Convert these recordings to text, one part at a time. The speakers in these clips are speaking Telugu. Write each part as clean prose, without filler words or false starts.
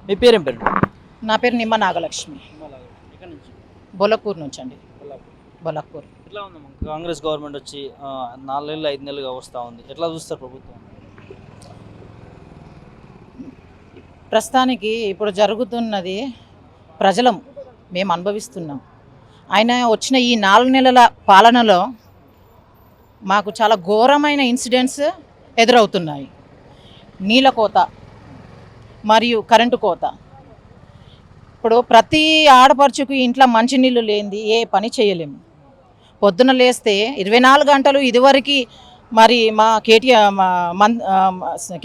మీ పేరేం పేరు? నా పేరు నిమ్మ నాగలక్ష్మి. ఎక్కడి నుంచి? బొలకూరు నుంచి అండి. బొలకూరు. ఎట్లా ఉందమ్మా కాంగ్రెస్ గవర్నమెంట్ వచ్చి 4 నెలలు 5 నెలలుగా వస్తూ ఉంది, ఎట్లా చూస్తారు ప్రభుత్వం? ప్రస్తుతానికి ఇప్పుడు జరుగుతున్నది ప్రజలం మేము అనుభవిస్తున్నాం. ఆయన వచ్చిన ఈ 4 నెలల పాలనలో మాకు చాలా ఘోరమైన ఇన్సిడెంట్స్ ఎదురవుతున్నాయి. నీళ్ళ కోత మరియు కరెంటు కోత. ఇప్పుడు ప్రతి ఆడపడుచుకు ఇంట్లో మంచినీళ్ళు లేనిది ఏ పని చేయలేము. పొద్దున లేస్తే 24 గంటలు ఇదివరకు మరి మా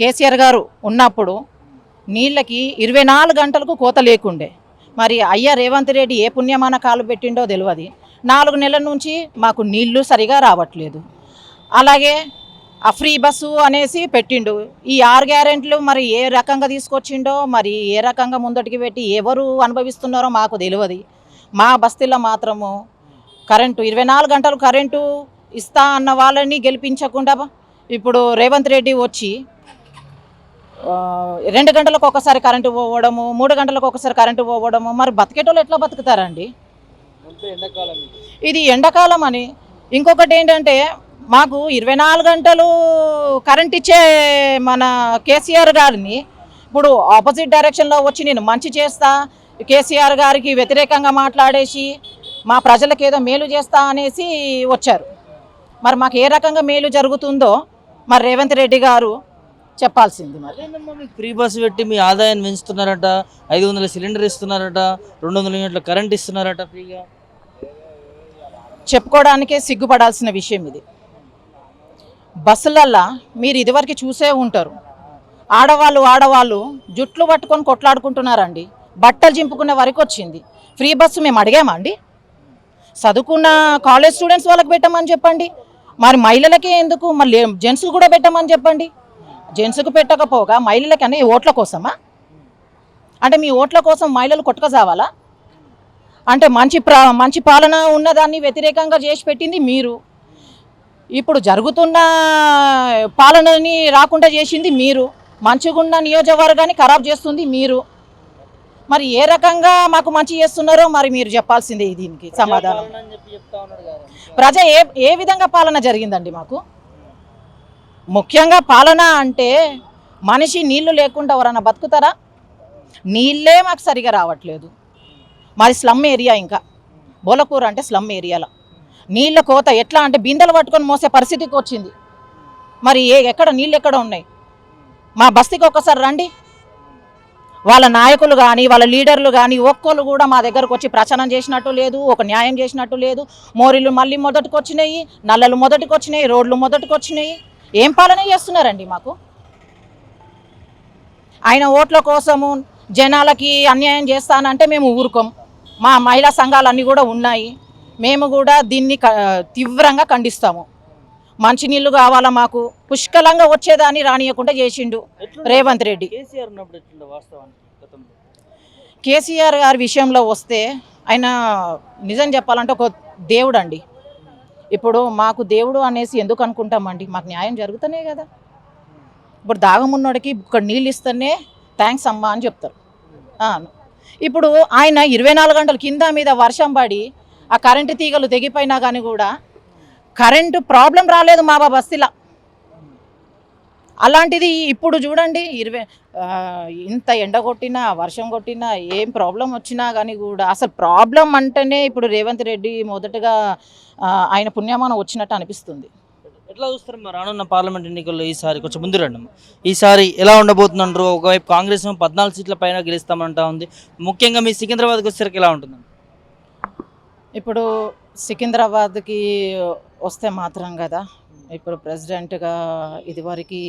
కేసీఆర్ గారు ఉన్నప్పుడు నీళ్ళకి 24 గంటలకు కోత లేకుండే. మరి అయ్యా రేవంత్ రెడ్డి ఏ పుణ్యమాన కాలు పెట్టిండో తెలియదు. 4 నెలల నుంచి మాకు నీళ్లు సరిగా రావట్లేదు. అలాగే ఆ ఫ్రీ బస్సు అనేసి పెట్టిండు. ఈ 6 గ్యారెంట్లు మరి ఏ రకంగా తీసుకొచ్చిండో, మరి ఏ రకంగా ముందటికి పెట్టి ఎవరు అనుభవిస్తున్నారో మాకు తెలియదు. మా బస్తీలో మాత్రము కరెంటు 24 గంటలు కరెంటు ఇస్తా అన్న వాళ్ళని గెలిపించకుండా ఇప్పుడు రేవంత్ రెడ్డి వచ్చి 2 గంటలకు ఒకసారి కరెంటు పోవడము, 3 గంటలకు ఒకసారి కరెంటు పోవడము. మరి బతికేటోళ్ళు ఎట్లా బతుకుతారండి? ఇది ఎండాకాలం అని. ఇంకొకటి ఏంటంటే మాకు 24 గంటలు కరెంట్ ఇచ్చే మన కేసీఆర్ గారిని ఇప్పుడు ఆపోజిట్ డైరెక్షన్లో వచ్చి నేను మంచి చేస్తా, కేసీఆర్ గారికి వ్యతిరేకంగా మాట్లాడేసి మా ప్రజలకు ఏదో మేలు చేస్తా అనేసి వచ్చారు. మరి మాకు ఏ రకంగా మేలు జరుగుతుందో మరి రేవంత్ రెడ్డి గారు చెప్పాల్సింది. మరి మీకు ఫ్రీ బస్సు పెట్టి మీ ఆదాయాన్ని పెంచుతున్నారట, 500 సిలిండర్ ఇస్తున్నారట, 200 యూనిట్ల కరెంట్ ఇస్తున్నారట ఫ్రీగా. చెప్పుకోవడానికే సిగ్గుపడాల్సిన విషయం ఇది. బస్సులల్లా మీరు ఇదివరకు చూసే ఉంటారు, ఆడవాళ్ళు జుట్లు పట్టుకొని కొట్లాడుకుంటున్నారండి. బట్టలు చింపుకునే వరకు వచ్చింది. ఫ్రీ బస్సు మేము అడిగామా అండి? చదువుకున్న కాలేజ్ స్టూడెంట్స్ వాళ్ళకి పెట్టమని చెప్పండి. మరి మహిళలకే ఎందుకు? మళ్ళీ జెంట్స్ కూడా పెట్టమని చెప్పండి. జెంట్స్కు పెట్టకపోగా మహిళలకి అనే ఓట్ల కోసమా? అంటే మీ ఓట్ల కోసం మహిళలు కొట్టుకసావాలా? అంటే మంచి పాలన ఉన్నదాన్ని వ్యతిరేకంగా చేసి పెట్టింది మీరు. ఇప్పుడు జరుగుతున్న పాలనని రాకుండా చేసింది మీరు. మంచిగున్న నియోజకవర్గాన్ని ఖరాబ్ చేస్తుంది మీరు. మరి ఏ రకంగా మాకు మంచి చేస్తున్నారో మరి మీరు చెప్పాల్సిందే దీనికి సమాధానం. ప్రజ ఏ విధంగా పాలన జరిగిందండి మాకు? ముఖ్యంగా పాలన అంటే మనిషి నీళ్లు లేకుండా ఎవరన్నా బతుకుతారా? నీళ్ళే మాకు సరిగా రావట్లేదు. మరి స్లమ్ ఏరియా, ఇంకా బోలకూర అంటే స్లమ్ ఏరియాలో నీళ్ళ కోత ఎట్లా అంటే బిందెలు పట్టుకొని మోసే పరిస్థితికి వచ్చింది. మరి ఎక్కడ నీళ్ళు ఎక్కడ ఉన్నాయి? మా బస్తీకి ఒక్కసారి రండి. వాళ్ళ నాయకులు కానీ వాళ్ళ లీడర్లు కానీ ఒక్కళ్ళు కూడా మా దగ్గరకు వచ్చి ప్రచారం చేసినట్టు లేదు, ఒక న్యాయం చేసినట్టు లేదు. మోరీలు మళ్ళీ మొదటికి వచ్చినాయి, నల్లలు మొదటికి వచ్చినాయి, రోడ్లు మొదటికి వచ్చినాయి. ఏం పాలన చేస్తున్నారండి మాకు? ఆయన ఓట్ల కోసము జనాలకి అన్యాయం చేస్తానంటే మేము ఊరుకోం. మా మహిళా సంఘాలన్నీ కూడా ఉన్నాయి. మేము కూడా దీన్ని తీవ్రంగా ఖండిస్తాము. మంచినీళ్ళు కావాలా మాకు, పుష్కలంగా వచ్చేదాన్ని రానియకుండా చేసిండు రేవంత్ రెడ్డి. కేసీఆర్ గారి విషయంలో వస్తే ఆయన నిజం చెప్పాలంటే ఒక దేవుడు అండి. ఇప్పుడు మాకు దేవుడు అనేసి ఎందుకు అనుకుంటామండి? మాకు న్యాయం జరుగుతూనే కదా. ఇప్పుడు దాగమున్నోడికి ఇక్కడ నీళ్ళు ఇస్తేనే థ్యాంక్స్ అమ్మా అని చెప్తారు. ఇప్పుడు ఆయన 24 గంటల కింద మీద వర్షం పడి ఆ కరెంటు తీగలు తెగిపోయినా కానీ కూడా కరెంటు ప్రాబ్లం రాలేదు మా బస్తీలో. అలాంటిది ఇప్పుడు చూడండి, ఇంత ఎండ కొట్టినా వర్షం కొట్టినా ఏం ప్రాబ్లం వచ్చినా కానీ కూడా అసలు ప్రాబ్లం అంటేనే ఇప్పుడు రేవంత్ రెడ్డి మొదటగా ఆయన పుణ్యమానం వచ్చినట్టు అనిపిస్తుంది. ఎట్లా చూస్తారు మరి రానున్న పార్లమెంట్ ఎన్నికల్లో? ఈసారి కొంచెం ముందు రండి. ఈసారి ఎలా ఉండబోతుందంటారు? ఒకవైపు కాంగ్రెస్ 14 సీట్ల పైన గెలుస్తామంటా ఉంది. ముఖ్యంగా మీ సికింద్రాబాద్కి వచ్చేసరికి ఎలా ఉంటుంది? ఇప్పుడు సికింద్రాబాద్కి వస్తే మాత్రం కదా, ఇప్పుడు ప్రెసిడెంట్గా ఇదివరకు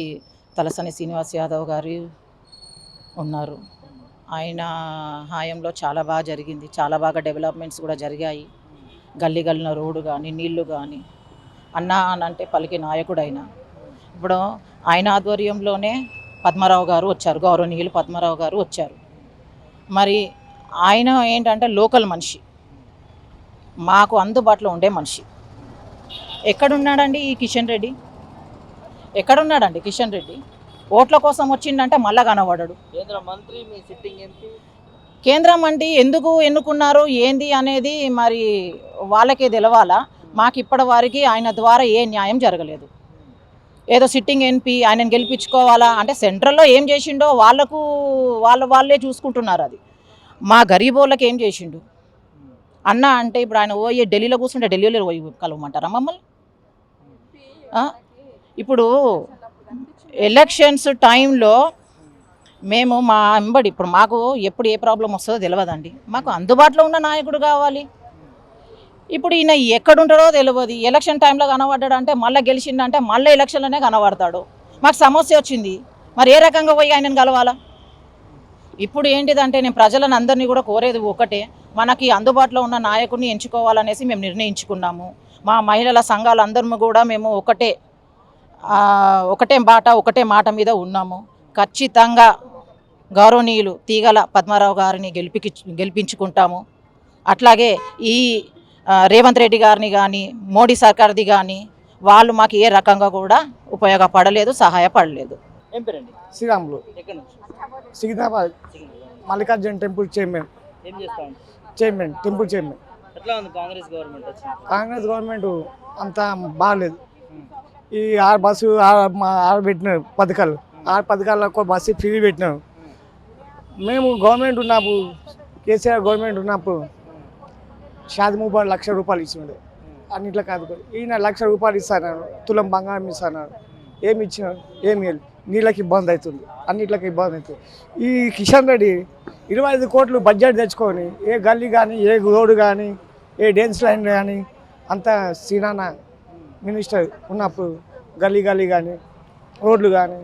తలసాని శ్రీనివాస్ యాదవ్ గారు ఉన్నారు. ఆయన హాయంలో చాలా బాగా జరిగింది, చాలా బాగా డెవలప్మెంట్స్ కూడా జరిగాయి. గల్లీ గల్లిన రోడ్డు కానీ నీళ్లు కానీ అన్నా అని అంటే పలికి నాయకుడైన. ఇప్పుడు ఆయన ఆధ్వర్యంలోనే పద్మారావు గారు వచ్చారు, గౌరవనీయులు పద్మారావు గారు వచ్చారు. మరి ఆయన ఏంటంటే లోకల్ మనిషి, మాకు అందుబాటులో ఉండే మనిషి. ఎక్కడున్నాడండి ఈ కిషన్ రెడ్డి? ఎక్కడున్నాడండి కిషన్ రెడ్డి? ఓట్ల కోసం వచ్చిండంటే మళ్ళా కనబడడు. కేంద్ర మంత్రి మీ సిట్టింగ్ ఎంపీ కేంద్రం అంటే ఎందుకు ఎన్నుకున్నారు ఏంది అనేది మరి వాళ్ళకే తెలవాలా. మాకు ఇప్పటి వారికి ఆయన ద్వారా ఏ న్యాయం జరగలేదు. ఏదో సిట్టింగ్ ఎంపీ ఆయనను గెలిపించుకోవాలా అంటే సెంట్రల్లో ఏం చేసిండో వాళ్ళే చూసుకుంటున్నారు. అది మా గరీబోళ్ళకి ఏం చేసిండు అన్న అంటే ఇప్పుడు ఆయన పోయి ఢిల్లీలో కూర్చుంటే ఢిల్లీలో పోయి కలవమంటారా మమ్మల్ని? ఇప్పుడు ఎలక్షన్స్ టైంలో మేము మా వెంబడి ఇప్పుడు మాకు ఎప్పుడు ఏ ప్రాబ్లం వస్తుందో తెలియదండి. మాకు అందుబాటులో ఉన్న నాయకుడు కావాలి. ఇప్పుడు ఈయన ఎక్కడుంటాడో తెలియదు. ఎలక్షన్ టైంలో కనబడ్డాడు అంటే మళ్ళీ గెలిచిండంటే మళ్ళీ ఎలక్షన్లోనే కనబడతాడు. మాకు సమస్య వచ్చింది, మరి ఏ రకంగా పోయి ఆయనను కలవాలా? ఇప్పుడు ఏంటిదంటే నేను ప్రజలను అందరినీ కూడా కోరేది ఒకటే, మనకి అందుబాటులో ఉన్న నాయకుడిని ఎంచుకోవాలనేసి మేము నిర్ణయించుకున్నాము. మా మహిళల సంఘాలందరూ కూడా మేము ఒకటే మాట మీద ఉన్నాము. ఖచ్చితంగా గౌరవనీయులు తీగల పద్మారావు గారిని గెలిపించుకుంటాము. అట్లాగే ఈ రేవంత్ రెడ్డి గారిని కానీ మోడీ సర్కార్ది కానీ వాళ్ళు మాకు ఏ రకంగా కూడా ఉపయోగపడలేదు, సహాయపడలేదు. ఏం పేరండి? శ్రీరాములు, ఎక్కడి నుంచి? Secunderabad Mallikarjuna temple chairman. ఏం చేస్తా ఉంటారు? Chairman, temple chairman. ఎట్లా ఉంది కాంగ్రెస్ గవర్నమెంట్ వచ్చింది? కాంగ్రెస్ గవర్నమెంట్ అంతా బాగాలేదు. ఈ 6 బస్సు 6 పెట్టినారు పథకాలు. 6 పథకాలకు బస్సు ఫ్రీ పెట్టినారు. మేము గవర్నమెంట్ ఉన్నప్పుడు, కేసీఆర్ గవర్నమెంట్ ఉన్నప్పుడు షాది ముబారక్ ₹1,00,000 ఇచ్చినాడు. అన్నిట్లో కాదు, ఈయన ₹1,00,000 ఇస్తాను, తులం బంగారం ఇస్తాను. ఏమి ఇచ్చినాడు? ఏమి నీళ్ళకి ఇబ్బంది అవుతుంది, అన్నిట్లకి ఇబ్బంది అవుతుంది. ఈ కిషన్ రెడ్డి 25 కోట్లు బడ్జెట్ తెచ్చుకొని ఏ గల్లీ కానీ, ఏ రోడ్డు కానీ, ఏ డ్యాన్స్ లైన్ కానీ అంతా సీనానా మినిస్టర్ ఉన్నప్పుడు గల్లీ కానీ, రోడ్లు కానీ,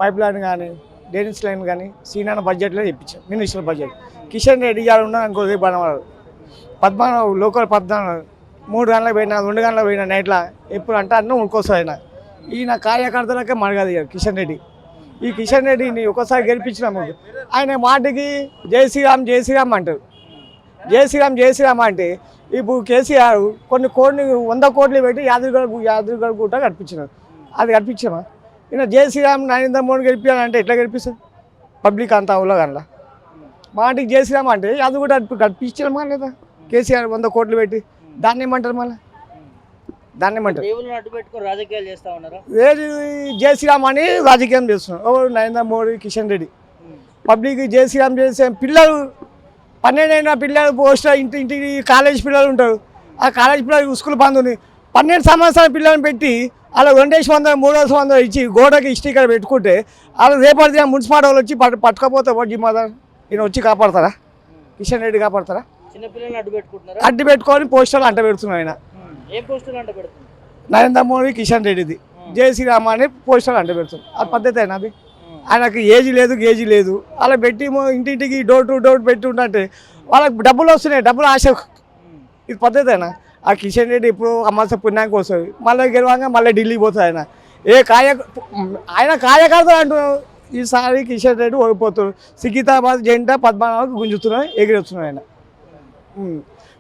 పైప్ లైన్ కానీ, డ్యాన్స్ లైన్ కానీ సీనానా బడ్జెట్లో తెప్పించాం. మినిస్టర్ బడ్జెట్ కిషన్ రెడ్డి గారు ఉన్నాడు అనుకో, రేపు పడవాడు పద్మనాభం లోకల్ 3 గంటలకు పోయినా, 2 గంటలకు పోయినా నైట్లా ఎప్పుడు అంటే అన్నీ ఉనుకోస్తాడు ఆయన. ఈయన కార్యకర్తలకే మడగదు కిషన్ రెడ్డి. ఈ కిషన్ రెడ్డిని ఒకసారి గెలిపించినాము. ఆయన మాటకి జై శ్రీరామ్ జై శ్రీరామ్ అంటారు. జై శ్రీరామ్ అంటే ఇప్పుడు కేసీఆర్ కొన్ని 100 కోట్లు పెట్టి యాదగిరిగుట్ట గుట్ట కట్టించినారు. అది కట్టించామా? ఈయన జై శ్రీరామ్ నరేంద్ర మోడీ గెలిపించాలంటే ఎట్లా గెలిపిస్తారు? పబ్లిక్ అంతా అవలోగనలా మాటికి జై శ్రీరామ్ అంటే యాదగిరిగుట్ట కట్టించామా లేదా? కేసీఆర్ 100 కోట్లు పెట్టి దాన్ని ఏమంటారు? మళ్ళీ దాన్ని ఏమంటారు? రాజకీయాలు చేస్తా ఉన్నారు. ఏది జై శ్రీరామ్ అని రాజకీయం చేస్తున్నారు. ఎవరు? నరేంద్ర మోడీ, కిషన్ రెడ్డి. పబ్లిక్ జై శ్రీరామ్ చేసే పిల్లలు 12 అయినా పిల్లలు పోస్టర్ ఇంటికి కాలేజ్ పిల్లలు ఉంటారు. ఆ కాలేజ్ పిల్లలు స్కూల్ బంద్ ఉంది. 12 సంవత్సరాల పిల్లల్ని పెట్టి అలా 2,100 3,100 ఇచ్చి గోడకి స్టిక్కర్ పెట్టుకుంటే వాళ్ళు రేపటి మున్సిపాలిటీ వాళ్ళు వచ్చి పట్టుకపోతే జిమ్మాదారు ఈయన వచ్చి కాపాడతారా? కిషన్ రెడ్డి కాపాడతారా? చిన్నపిల్లలు అడ్డు పెట్టుకొని పోస్టర్లు అంట పెడుతున్నాడు ఆయన. ఏం పోస్టర్లు అంట పెడుతున్నారు? నరేంద్ర మోడీ, కిషన్ రెడ్డిది జై శ్రీరామ్ అని పోస్టర్లు అంట పెడుతుంది. అది పద్ధతి అయినా? అది ఆయనకు ఏజ్ లేదు, గేజీ లేదు. అలా పెట్టి ఇంటింటికి డోర్ టు డోర్ పెట్టి ఉంటే వాళ్ళకి డబ్బులు వస్తున్నాయి, డబ్బులు ఆశ. ఇది పద్ధతి అయినా? ఆ కిషన్ రెడ్డి ఇప్పుడు అమాస పుణ్యానికి వస్తుంది, మళ్ళీ గెలవంగా మళ్ళీ ఢిల్లీ పోతుంది. ఆయన కార్యకర్త అంటున్నారు. ఈసారి కిషన్ రెడ్డి ఓడిపోతాడు. సికింద్రాబాద్ జెండా పద్మనాభకు గుంజుతున్నాయి, ఎగిరొస్తున్నాయి ఆయన.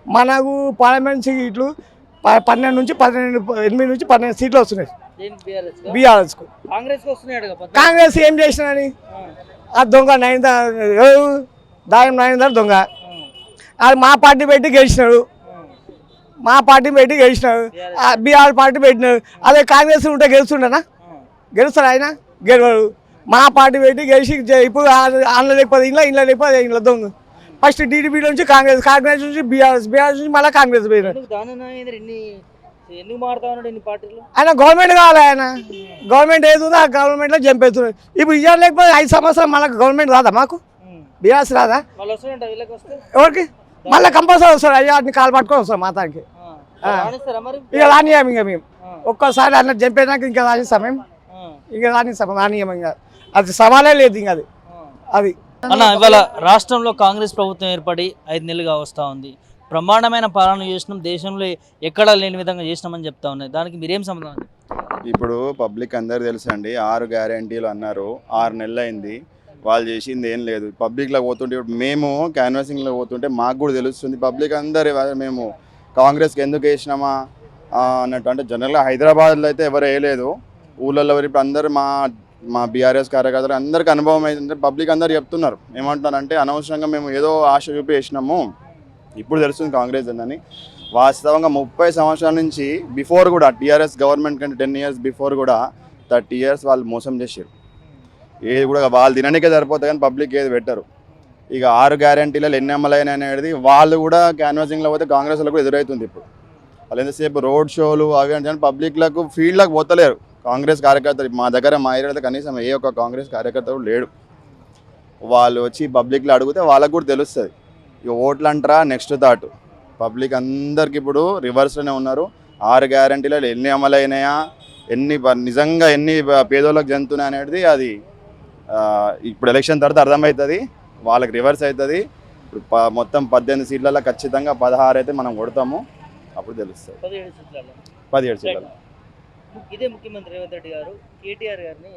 మనకు పార్లమెంట్ సీట్లు 8 నుంచి 12 సీట్లు వస్తున్నాయి బీఆర్ఎస్కు. కాంగ్రెస్ ఏం చేసినని ఆ దొంగ దాయం నరేందర్ దొంగ అది మా పార్టీ పెట్టి గెలిచినాడు. బీఆర్ పార్టీ పెట్టినాడు. అదే కాంగ్రెస్ ఉంటే గెలుస్తుండనా? గెలుస్తాడు ఆయన? గెలవడు. మా పార్టీ పెట్టి గెలిచి ఇప్పుడు అందులో లేకపోతే ఇంట్లో లేకపోతే ఇంట్లో దొంగ. ఫస్ట్ టీడీపీ నుంచి కాంగ్రెస్ నుంచి బీఆర్ఎస్ నుంచి మళ్ళీ కాంగ్రెస్ పోయినాడు. ఆయన గవర్నమెంట్ కావాలి. ఆయన గవర్నమెంట్ ఏదుందో ఆ గవర్నమెంట్లో జంప్ అవుతున్నాడు. ఇప్పుడు ఇయ్యాలి లేకపోతే 5 సంవత్సరాలు మళ్ళీ గవర్నమెంట్ రాదా? మాకు బీఆర్ఎస్ రాదా? ఎవరికి? మళ్ళీ కంపల్సరీ వస్తారు. అయ్యాన్ని కాలు పట్టుకొని వస్తాం మాతానికి. ఇక రానియం. ఇంకా మేము ఒక్కసారి అట్లా జంప్ అయినాక ఇంకా రానిస్తాం. మేము ఇంకా రానియం. ఇంకా అది సవాలే లేదు. ఇంకా అది అన్న, ఇవాళ రాష్ట్రంలో కాంగ్రెస్ ప్రభుత్వం ఏర్పడి 5 నెలలుగా వస్తూ ఉంది. బ్రహ్మాండమైన పాలన చేసినాం, దేశంలో ఎక్కడా లేని విధంగా చేసినామని చెప్తా ఉన్నాయి. దానికి మీరేం సమాధానం? ఇప్పుడు పబ్లిక్ అందరు తెలుసు అండి. 6 గ్యారంటీలు అన్నారు. 6 నెలలు అయింది, వాళ్ళు చేసింది ఏం లేదు. పబ్లిక్లో పోతుంటే ఇప్పుడు మేము క్యాన్వాసింగ్లో పోతుంటే మాకు కూడా తెలుస్తుంది. పబ్లిక్ అందరు మేము కాంగ్రెస్కి ఎందుకు వేసినామా అన్నట్టు. అంటే జనరల్గా హైదరాబాద్లో అయితే ఎవరు వేయలేదు, ఊళ్ళల్లో ఇప్పుడు అందరు మా మా బీఆర్ఎస్ కార్యకర్తలు అందరికీ అనుభవం అయితే పబ్లిక్ అందరు చెప్తున్నారు. ఏమంటున్నారంటే అనవసరంగా మేము ఏదో ఆశ చూపి వేసినాము, ఇప్పుడు తెలుస్తుంది కాంగ్రెస్ అని. వాస్తవంగా 30 సంవత్సరాల నుంచి బిఫోర్ కూడా టీఆర్ఎస్ గవర్నమెంట్ కంటే 10 years బిఫోర్ కూడా 30 years వాళ్ళు మోసం చేశారు. ఏది కూడా వాళ్ళు తినడానికే సరిపోతాయి కానీ పబ్లిక్ ఏది పెట్టరు. ఇక 6 గ్యారంటీలలో ఎన్ని అమలైన అనేది వాళ్ళు కూడా క్యాన్వాసింగ్లో పోతే కాంగ్రెస్ వాళ్ళకు ఎదురవుతుంది. ఇప్పుడు వాళ్ళు ఎంతసేపు రోడ్ షోలు అవి అంటే పబ్లిక్లకు ఫీల్డ్లకు పోతలేరు కాంగ్రెస్ కార్యకర్తలు. మా దగ్గర మా ఏరియాలో కనీసం ఏ ఒక్క కాంగ్రెస్ కార్యకర్త కూడా లేడు. వాళ్ళు వచ్చి పబ్లిక్లో అడిగితే వాళ్ళకు కూడా తెలుస్తుంది. ఇక ఓట్లు అంటారా నెక్స్ట్ థాట్ పబ్లిక్ అందరికి ఇప్పుడు రివర్స్లోనే ఉన్నారు. 6 గ్యారంటీలలో ఎన్ని అమలైనాయా, నిజంగా ఎన్ని పేదోళ్ళకి జంతున్నాయి అనేది అది ఇప్పుడు ఎలక్షన్ తర్వాత అర్థమవుతుంది. వాళ్ళకి రివర్స్ అవుతుంది. ఇప్పుడు మొత్తం 18 సీట్లలో ఖచ్చితంగా 16 అయితే మనం కొడతాము, అప్పుడు తెలుస్తుంది. 17 సీట్లలో ఇదే ముఖ్యమంత్రి రేవంత్ రెడ్డి గారు కేటీఆర్ గారిని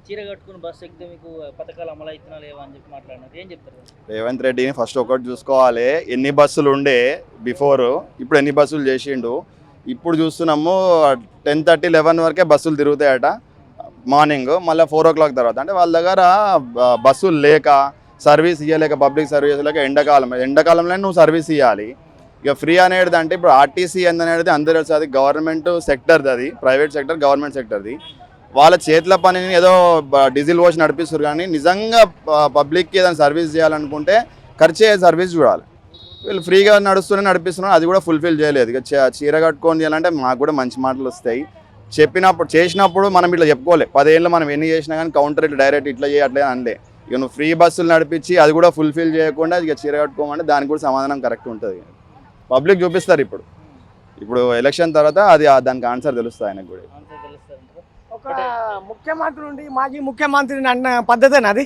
చీర కట్టుకుని బస్సు ఎక్కితే మీకు పథకాలు అమలు అవుతున్నా లేవా అని చెప్పి మాట్లాడినారు. ఏం చెప్తారు? రేవంత్ రెడ్డిని ఫస్ట్ ఒకటి చూసుకోవాలి, ఎన్ని బస్సులు ఉండే బిఫోర్, ఇప్పుడు ఎన్ని బస్సులు చేసిండు. ఇప్పుడు చూస్తున్నాము 10:30, 11 వరకే బస్సులు తిరుగుతాయట మార్నింగ్, మళ్ళీ 4 o'clock తర్వాత. అంటే వాళ్ళ దగ్గర బస్సులు లేక సర్వీస్ ఇవ్వలేక, పబ్లిక్ సర్వీస్ లేక ఎండాకాలంలో నువ్వు సర్వీస్ ఇవ్వాలి. ఇక ఫ్రీ అనేది అంటే ఇప్పుడు ఆర్టీసీ అనేది అందరూ తెలుసు, అది గవర్నమెంట్ సెక్టర్ది, అది ప్రైవేట్ సెక్టర్ గవర్నమెంట్ సెక్టర్ది. వాళ్ళ చేతుల పనిని ఏదో డీజిల్ పోసి నడిపిస్తారు. కానీ నిజంగా పబ్లిక్కి ఏదైనా సర్వీస్ చేయాలనుకుంటే ఖర్చు అయ్యే సర్వీస్ చూడాలి. వీళ్ళు ఫ్రీగా నడిపిస్తున్నారు, అది కూడా ఫుల్ఫిల్ చేయలేదు. ఇక చీర కట్టుకొని చేయాలంటే మాకు కూడా మంచి మాటలు వస్తాయి. చేసినప్పుడు మనం ఇట్లా చెప్పుకోలే. 10 ఏళ్ళు మనం ఎన్ని చేసినా కానీ కౌంటర్ ఇట్లా డైరెక్ట్ ఇట్లా చేయట్లేదు అనలే. ఇక నువ్వు ఫ్రీ బస్సులు నడిపించి అది కూడా ఫుల్ఫిల్ చేయకుండా ఇక చీర కట్టుకోమంటే దానికి కూడా సమాధానం కరెక్ట్ ఉంటుంది. పబ్లిక్ చూపిస్తారు. ఇప్పుడు ఎలక్షన్ తర్వాత అది దానికి ఆన్సర్ తెలుస్తుంది ఆయనకు కూడా. ఒక ముఖ్యమంత్రి నుండి మాజీ ముఖ్యమంత్రిని అన్న పద్ధతేనా అది?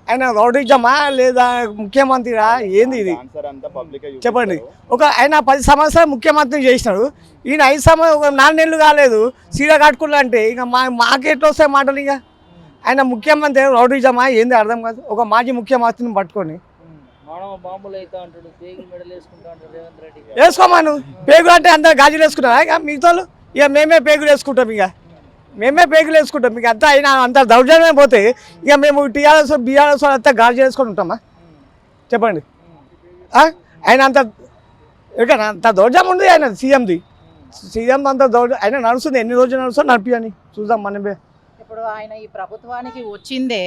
ఆయన రౌడీజమా లేదా ముఖ్యమంత్రిరా ఏంది ఇది చెప్పండి? ఆయన 10 సంవత్సరాలు ముఖ్యమంత్రి చేసినాడు. ఈయన 5 సంవత్సరాలు 4 నెలలు కాలేదు సీర కట్టుకున్నా అంటే ఇక మాకెట్లా వస్తాయి మాటలు? ఇక ఆయన ముఖ్యమంత్రి రౌడీజమా ఏంది అర్థం కాదు. ఒక మాజీ ముఖ్యమంత్రిని పట్టుకొని వేసుకోమాను. పేగులు అంటే అందరు గాజులు వేసుకున్నారా? ఇక మిగతా ఇక మేమే పేగులు వేసుకుంటాం. ఇక అంతా అయినా అంత దౌర్జన్యం పోతే ఇక మేము టీఆర్ఎస్ బీఆర్ఎస్ అంతా గాజు వేసుకొని ఉంటామా చెప్పండి? ఆయన అంత దౌర్జన్యం ఉంది ఆయన సీఎం అంత దౌర్జన్యం ఆయన నడుస్తుంది. ఎన్ని రోజులు నడుస్తుంది నడిపియని చూద్దాం మనమే. ఇప్పుడు ఆయన ఈ ప్రభుత్వానికి వచ్చిందే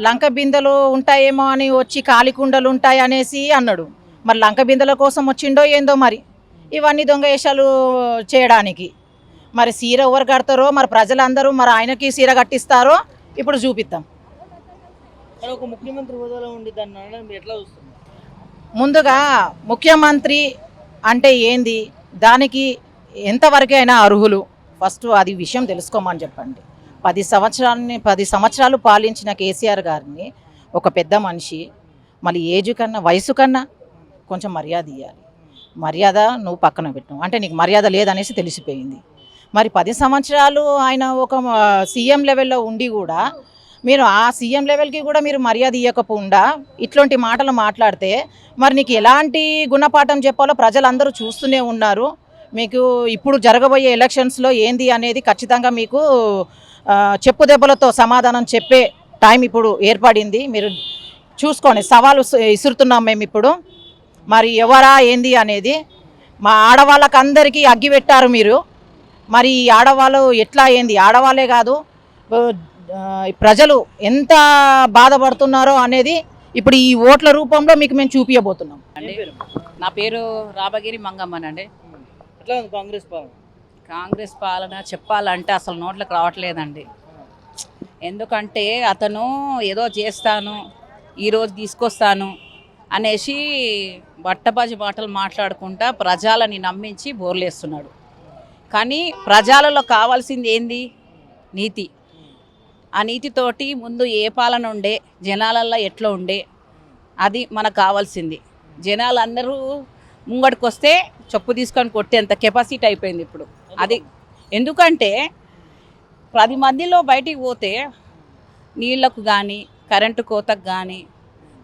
లంక బిందెలు ఉంటాయేమో అని వచ్చి కాలికుండలు ఉంటాయి అనేసి అన్నాడు. మరి లంక బిందెల కోసం వచ్చిండో ఏందో మరి ఇవన్నీ దొంగ వేషాలు చేయడానికి. మరి సీర ఎవరు కడతారో మరి ప్రజలందరూ మరి ఆయనకి సీర కట్టిస్తారో ఇప్పుడు చూపిద్దాం. ఒక ముఖ్యమంత్రి హోదాలో ఉండి దాన్ని ఎట్లా చూస్తుంది? ముందుగా ముఖ్యమంత్రి అంటే ఏంది, దానికి ఎంతవరకైనా అర్హులు, ఫస్ట్ అది విషయం తెలుసుకోమని చెప్పండి. 10 సంవత్సరాలు పాలించిన కేసీఆర్ గారిని ఒక పెద్ద మనిషి మళ్ళీ ఏజ్ కన్నా వయసు కన్నా కొంచెం మర్యాద ఇవ్వాలి. మర్యాద నువ్వు పక్కన పెట్టు అంటే నీకు మర్యాద లేదనేసి తెలిసిపోయింది. మరి 10 సంవత్సరాలు ఆయన ఒక సీఎం లెవెల్లో ఉండి కూడా మీరు ఆ సీఎం లెవెల్కి కూడా మీరు మర్యాద ఇవ్వకపోకుండా ఇట్లాంటి మాటలు మాట్లాడితే మరి నీకు ఎలాంటి గుణపాఠం చెప్పాలో ప్రజలందరూ చూస్తూనే ఉన్నారు. మీకు ఇప్పుడు జరగబోయే ఎలక్షన్స్లో ఏంది అనేది ఖచ్చితంగా మీకు చెప్పు దెబ్బలతో సమాధానం చెప్పే టైం ఇప్పుడు ఏర్పడింది. మీరు చూసుకోండి, సవాలు ఇసురుతున్నాం మేము ఇప్పుడు. మరి ఎవరా ఏంది అనేది మా ఆడవాళ్ళకి అందరికీ అగ్గి పెట్టారు మీరు. మరి ఈ ఆడవాళ్ళు ఎట్లా ఏంది, ఆడవాళ్ళే కాదు ప్రజలు ఎంత బాధపడుతున్నారో అనేది ఇప్పుడు ఈ ఓట్ల రూపంలో మీకు మేము చూపించబోతున్నాం. నా పేరు రాబగిరి మంగమ్మనండి. ఎట్లా ఉంది కాంగ్రెస్ పాలన చెప్పాలంటే అసలు నోట్లకు రావట్లేదండి. ఎందుకంటే అతను ఏదో చేస్తాను ఈరోజు తీసుకొస్తాను అనేసి బట్టబాజి మాటలు మాట్లాడుకుంటా ప్రజలని నమ్మించి బోర్లేస్తున్నాడు. కానీ ప్రజలలో కావాల్సింది ఏంది? నీతి. ఆ నీతితోటి ముందు ఏ పాలన ఉండే, జనాలల్లో ఎట్లా ఉండే, అది మనకు కావాల్సింది. జనాలందరూ ముంగడికి వస్తే చెప్పు తీసుకొని కొట్టేంత కెపాసిటీ అయిపోయింది ఇప్పుడు. అది ఎందుకంటే 10 మందిలో బయటికి పోతే నీళ్లకు కానీ కరెంటు కోతకు కానీ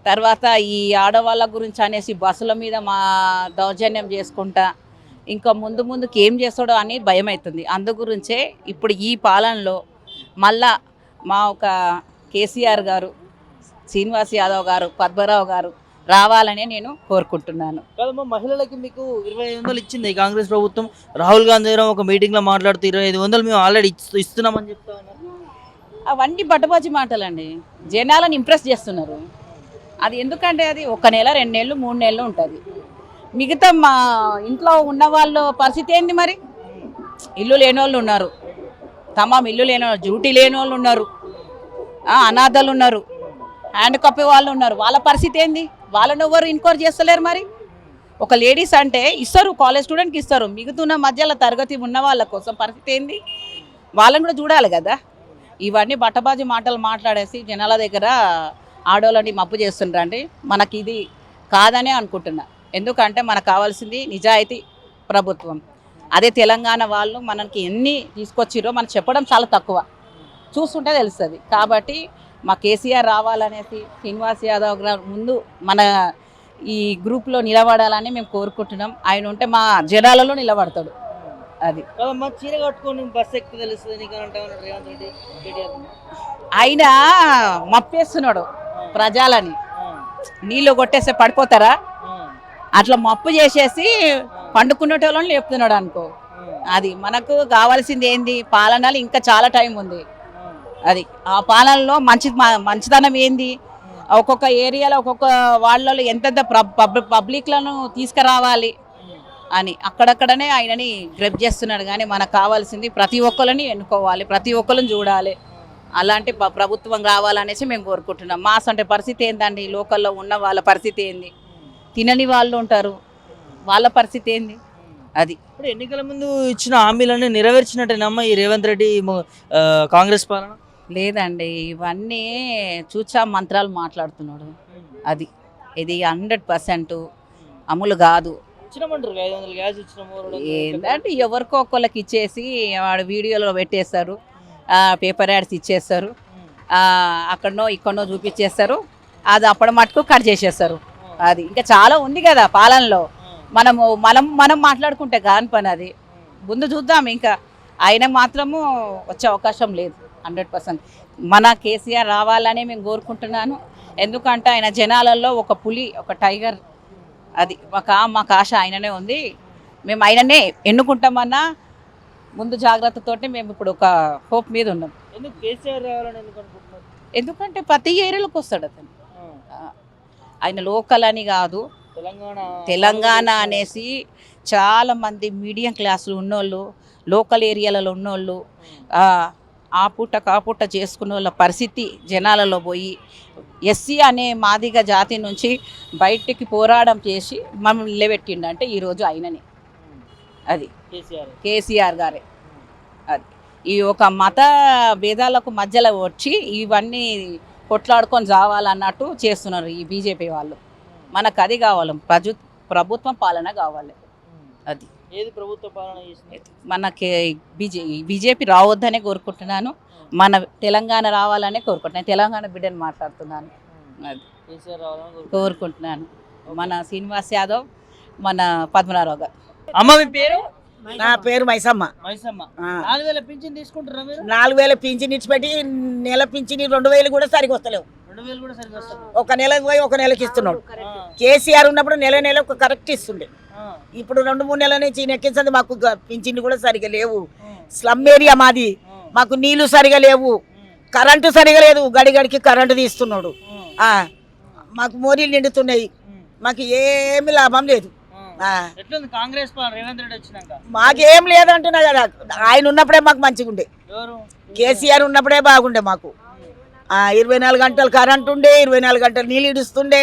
తర్వాత ఈ ఆడవాళ్ళ గురించి అనేసి బస్సుల మీద మా దౌర్జన్యం చేసుకుంటా ఇంకా ముందుకి ఏం చేస్తాడో అని భయం అవుతుంది. అందు గురించే ఇప్పుడు ఈ పాలనలో మళ్ళా మా ఒక కేసీఆర్ గారు, శ్రీనివాస్ యాదవ్ గారు, పద్మరావు గారు రావాలని నేను కోరుకుంటున్నాను. కాదమ్మా, మహిళలకి మీకు 2500 ఇచ్చింది ఈ కాంగ్రెస్ ప్రభుత్వం. రాహుల్ గాంధీ గారు ఒక మీటింగ్లో మాట్లాడుతూ 2500 మేము ఆల్రెడీ ఇస్తున్నామని చెప్తా ఉన్నారు. అవన్నీ బట్టబాజీ మాటలండి. జనాలను ఇంప్రెస్ చేస్తున్నారు. అది ఎందుకంటే అది 1 నెల 2 నెలలు 3 నెలలు ఉంటుంది. మిగతా మా ఇంట్లో ఉన్న వాళ్ళ పరిస్థితి ఏంది మరి? ఇల్లు లేని వాళ్ళు ఉన్నారు, ఇల్లు లేని వాళ్ళు, డ్యూటీ లేని వాళ్ళు ఉన్నారు, అనాథలు ఉన్నారు, హ్యాండ్ కప్పే వాళ్ళు ఉన్నారు. వాళ్ళ పరిస్థితి ఏంది? వాళ్ళని ఎవరు ఎంక్వైరీ చేస్తలేరు. మరి ఒక లేడీస్ అంటే ఇస్తారు, కాలేజ్ స్టూడెంట్కి ఇస్తారు, మిగుతున్న మధ్యలో తరగతి ఉన్న వాళ్ళ కోసం పరిస్థితి ఏంది? వాళ్ళని కూడా చూడాలి కదా. ఇవన్నీ బట్టబాజీ మాటలు మాట్లాడేసి జనాల దగ్గర ఆడోళ్ళని మప్పు చేస్తుండ్రండి. మనకి ఇది కాదనే అనుకుంటున్నా. ఎందుకంటే మనకు కావాల్సింది నిజాయితీ ప్రభుత్వం. అదే తెలంగాణ వాళ్ళు మనకి ఎన్ని తీసుకొచ్చిరో మనకు చెప్పడం చాలా తక్కువ, చూస్తుంటే తెలుస్తుంది. కాబట్టి మా కేసీఆర్ రావాలనేసి శ్రీనివాస్ యాదవ్ గారు ముందు మన ఈ గ్రూప్లో నిలబడాలని మేము కోరుకుంటున్నాం. ఆయన ఉంటే మా జనాలలో నిలబడతాడు. అది కాదమ్మా, చీర కట్టుకొని బస్సు ఎక్కి తెలుస్తుంది నీకు అని అంటా ఉన్నాడు రేవంత్ రెడ్డి, కేటీఆర్. ఆయన మప్పేస్తున్నాడు ప్రజలని. నీళ్ళు కొట్టేస్తే పడిపోతారా? అట్లా మప్పు చేసేసి పండుకునేటోళ్ళని లేపుతున్నాడు అనుకో. అది మనకు కావాల్సింది ఏంది? పాలనలు ఇంకా చాలా టైం ఉంది. అది ఆ పాలనలో మంచితనం ఏంది? ఒక్కొక్క ఏరియాలో ఒక్కొక్క వాళ్ళలో ఎంతెంత పబ్లిక్లను తీసుకురావాలి అని అక్కడక్కడనే ఆయనని గ్రెప్ చేస్తున్నాడు. కానీ మనకు కావాల్సింది ప్రతి ఒక్కరిని ఎన్నుకోవాలి, ప్రతి ఒక్కరిని చూడాలి. అలాంటి ప్రభుత్వం రావాలనేసి మేము కోరుకుంటున్నాం. మాస్ అంటే పరిస్థితి ఏందండి? లోకల్లో ఉన్న వాళ్ళ పరిస్థితి ఏంది? తినని వాళ్ళు ఉంటారు, వాళ్ళ పరిస్థితి ఏంది? అది ఇప్పుడు ఎన్నికల ముందు ఇచ్చిన హామీలన్నీ నెరవేర్చినట్టేనమ్మా ఈ రేవంత్ రెడ్డి కాంగ్రెస్ పాలన? లేదండి, ఇవన్నీ చూచా మంత్రాలు మాట్లాడుతున్నాడు. అది ఇది 100% అమలు కాదు. ఇచ్చినామంటారు 500 గ్యాస్ ఇచ్చినాము. ఏంటంటే ఎవరికో ఒక్కళ్ళకి ఇచ్చేసి వాడు వీడియోలో పెట్టేస్తారు, పేపర్ యాడ్స్ ఇచ్చేస్తారు, అక్కడనో ఇక్కడనో చూపించేస్తారు. అది అప్పటి మటుకు కట్ చేసేస్తారు. అది ఇంకా చాలా ఉంది కదా పాలనలో. మనం మాట్లాడుకుంటే కాని పని. అది ముందు చూద్దాం. ఇంకా ఆయన మాత్రము వచ్చే అవకాశం లేదు 100%. మన కేసీఆర్ రావాలని మేము కోరుకుంటున్నాను. ఎందుకంటే ఆయన జనాలలో ఒక పులి, ఒక టైగర్. అది మాకు ఆశ ఆయననే ఉంది. మేము ఆయననే ఎన్నుకుంటామన్నా ముందు జాగ్రత్తతోటి మేము ఇప్పుడు ఒక హోప్ మీద ఉన్నాం. ఎందుకు కేసీఆర్ రావాలని ఎందుకు అనుకుంటున్నారు? ఎందుకంటే ప్రతి ఏరియాలోకి వస్తాడు అతను. ఆయన లోకల్ అని కాదు, తెలంగాణ అనేసి చాలామంది మీడియం క్లాసులు ఉన్నోళ్ళు, లోకల్ ఏరియాలలో ఉన్నోళ్ళు, ఆ పూట కాపుట చేసుకున్న వాళ్ళ పరిస్థితి జనాలలో పోయి ఎస్సీ అనే మాదిగ జాతి నుంచి బయటికి పోరాటం చేసి మనం నిలబెట్టిండంటే ఈరోజు ఆయననే. అది కేసీఆర్ గారే. అది ఈ ఒక మత భేదాలకు మధ్యలో వచ్చి ఇవన్నీ కొట్లాడుకొని చావాలన్నట్టు చేస్తున్నారు ఈ బీజేపీ వాళ్ళు. మనకు అది కావాలి, ప్రభుత్వం పాలన కావాలి. అది ఏది ప్రభుత్వ పాలన చేసింది? మనకి బీజేపీ రావద్దనే కోరుకుంటున్నాను. మన తెలంగాణ రావాలనే కోరుకుంటున్నాను. తెలంగాణ బిడ్డని మాట్లాడుతున్నాను. అది కోరుకుంటున్నాను. మన శ్రీనివాస్ యాదవ్, మన పద్మనారావు గారు. అమ్మ మీ పేరు? నా పేరు మైసమ్మ. 4000 పింఛన్ తీసుకుంటారా మీరు? 4000 పింఛన్ ఇచ్చిపెట్టి నెల పింఛన్ 2000 కూడా సరిగ్గా వస్తలేవు. 2000 కూడా సరిగ్గా వస్తలేవు. ఒక నెలకు పోయి ఒక నెలకి ఇస్తున్నాడు. కేసీఆర్ ఉన్నప్పుడు నెల కరెక్ట్ ఇస్తుండే. ఇప్పుడు 2-3 నెలల నుంచి నెక్కించండి. మాకు పింఛన్లు కూడా సరిగా లేవు. స్లమ్ ఏరియా మాది. మాకు నీళ్లు సరిగా లేవు, కరెంటు సరిగా లేదు. గడిగడికి కరెంటు తీస్తున్నాడు. మాకు మోరీలు నిండుతున్నాయి. మాకు ఏమి లాభం లేదు. కాంగ్రెస్ రేవంత్ రెడ్డి వచ్చినాక మాకేం లేదంటున్నా కదా. ఆయన ఉన్నప్పుడే మాకు మంచిగా ఉండే. కేసీఆర్ ఉన్నప్పుడే బాగుండే మాకు. 24 గంటలు కరెంట్ ఉండే, 24 గంటలు నీళ్ళు ఇడుస్తుండే.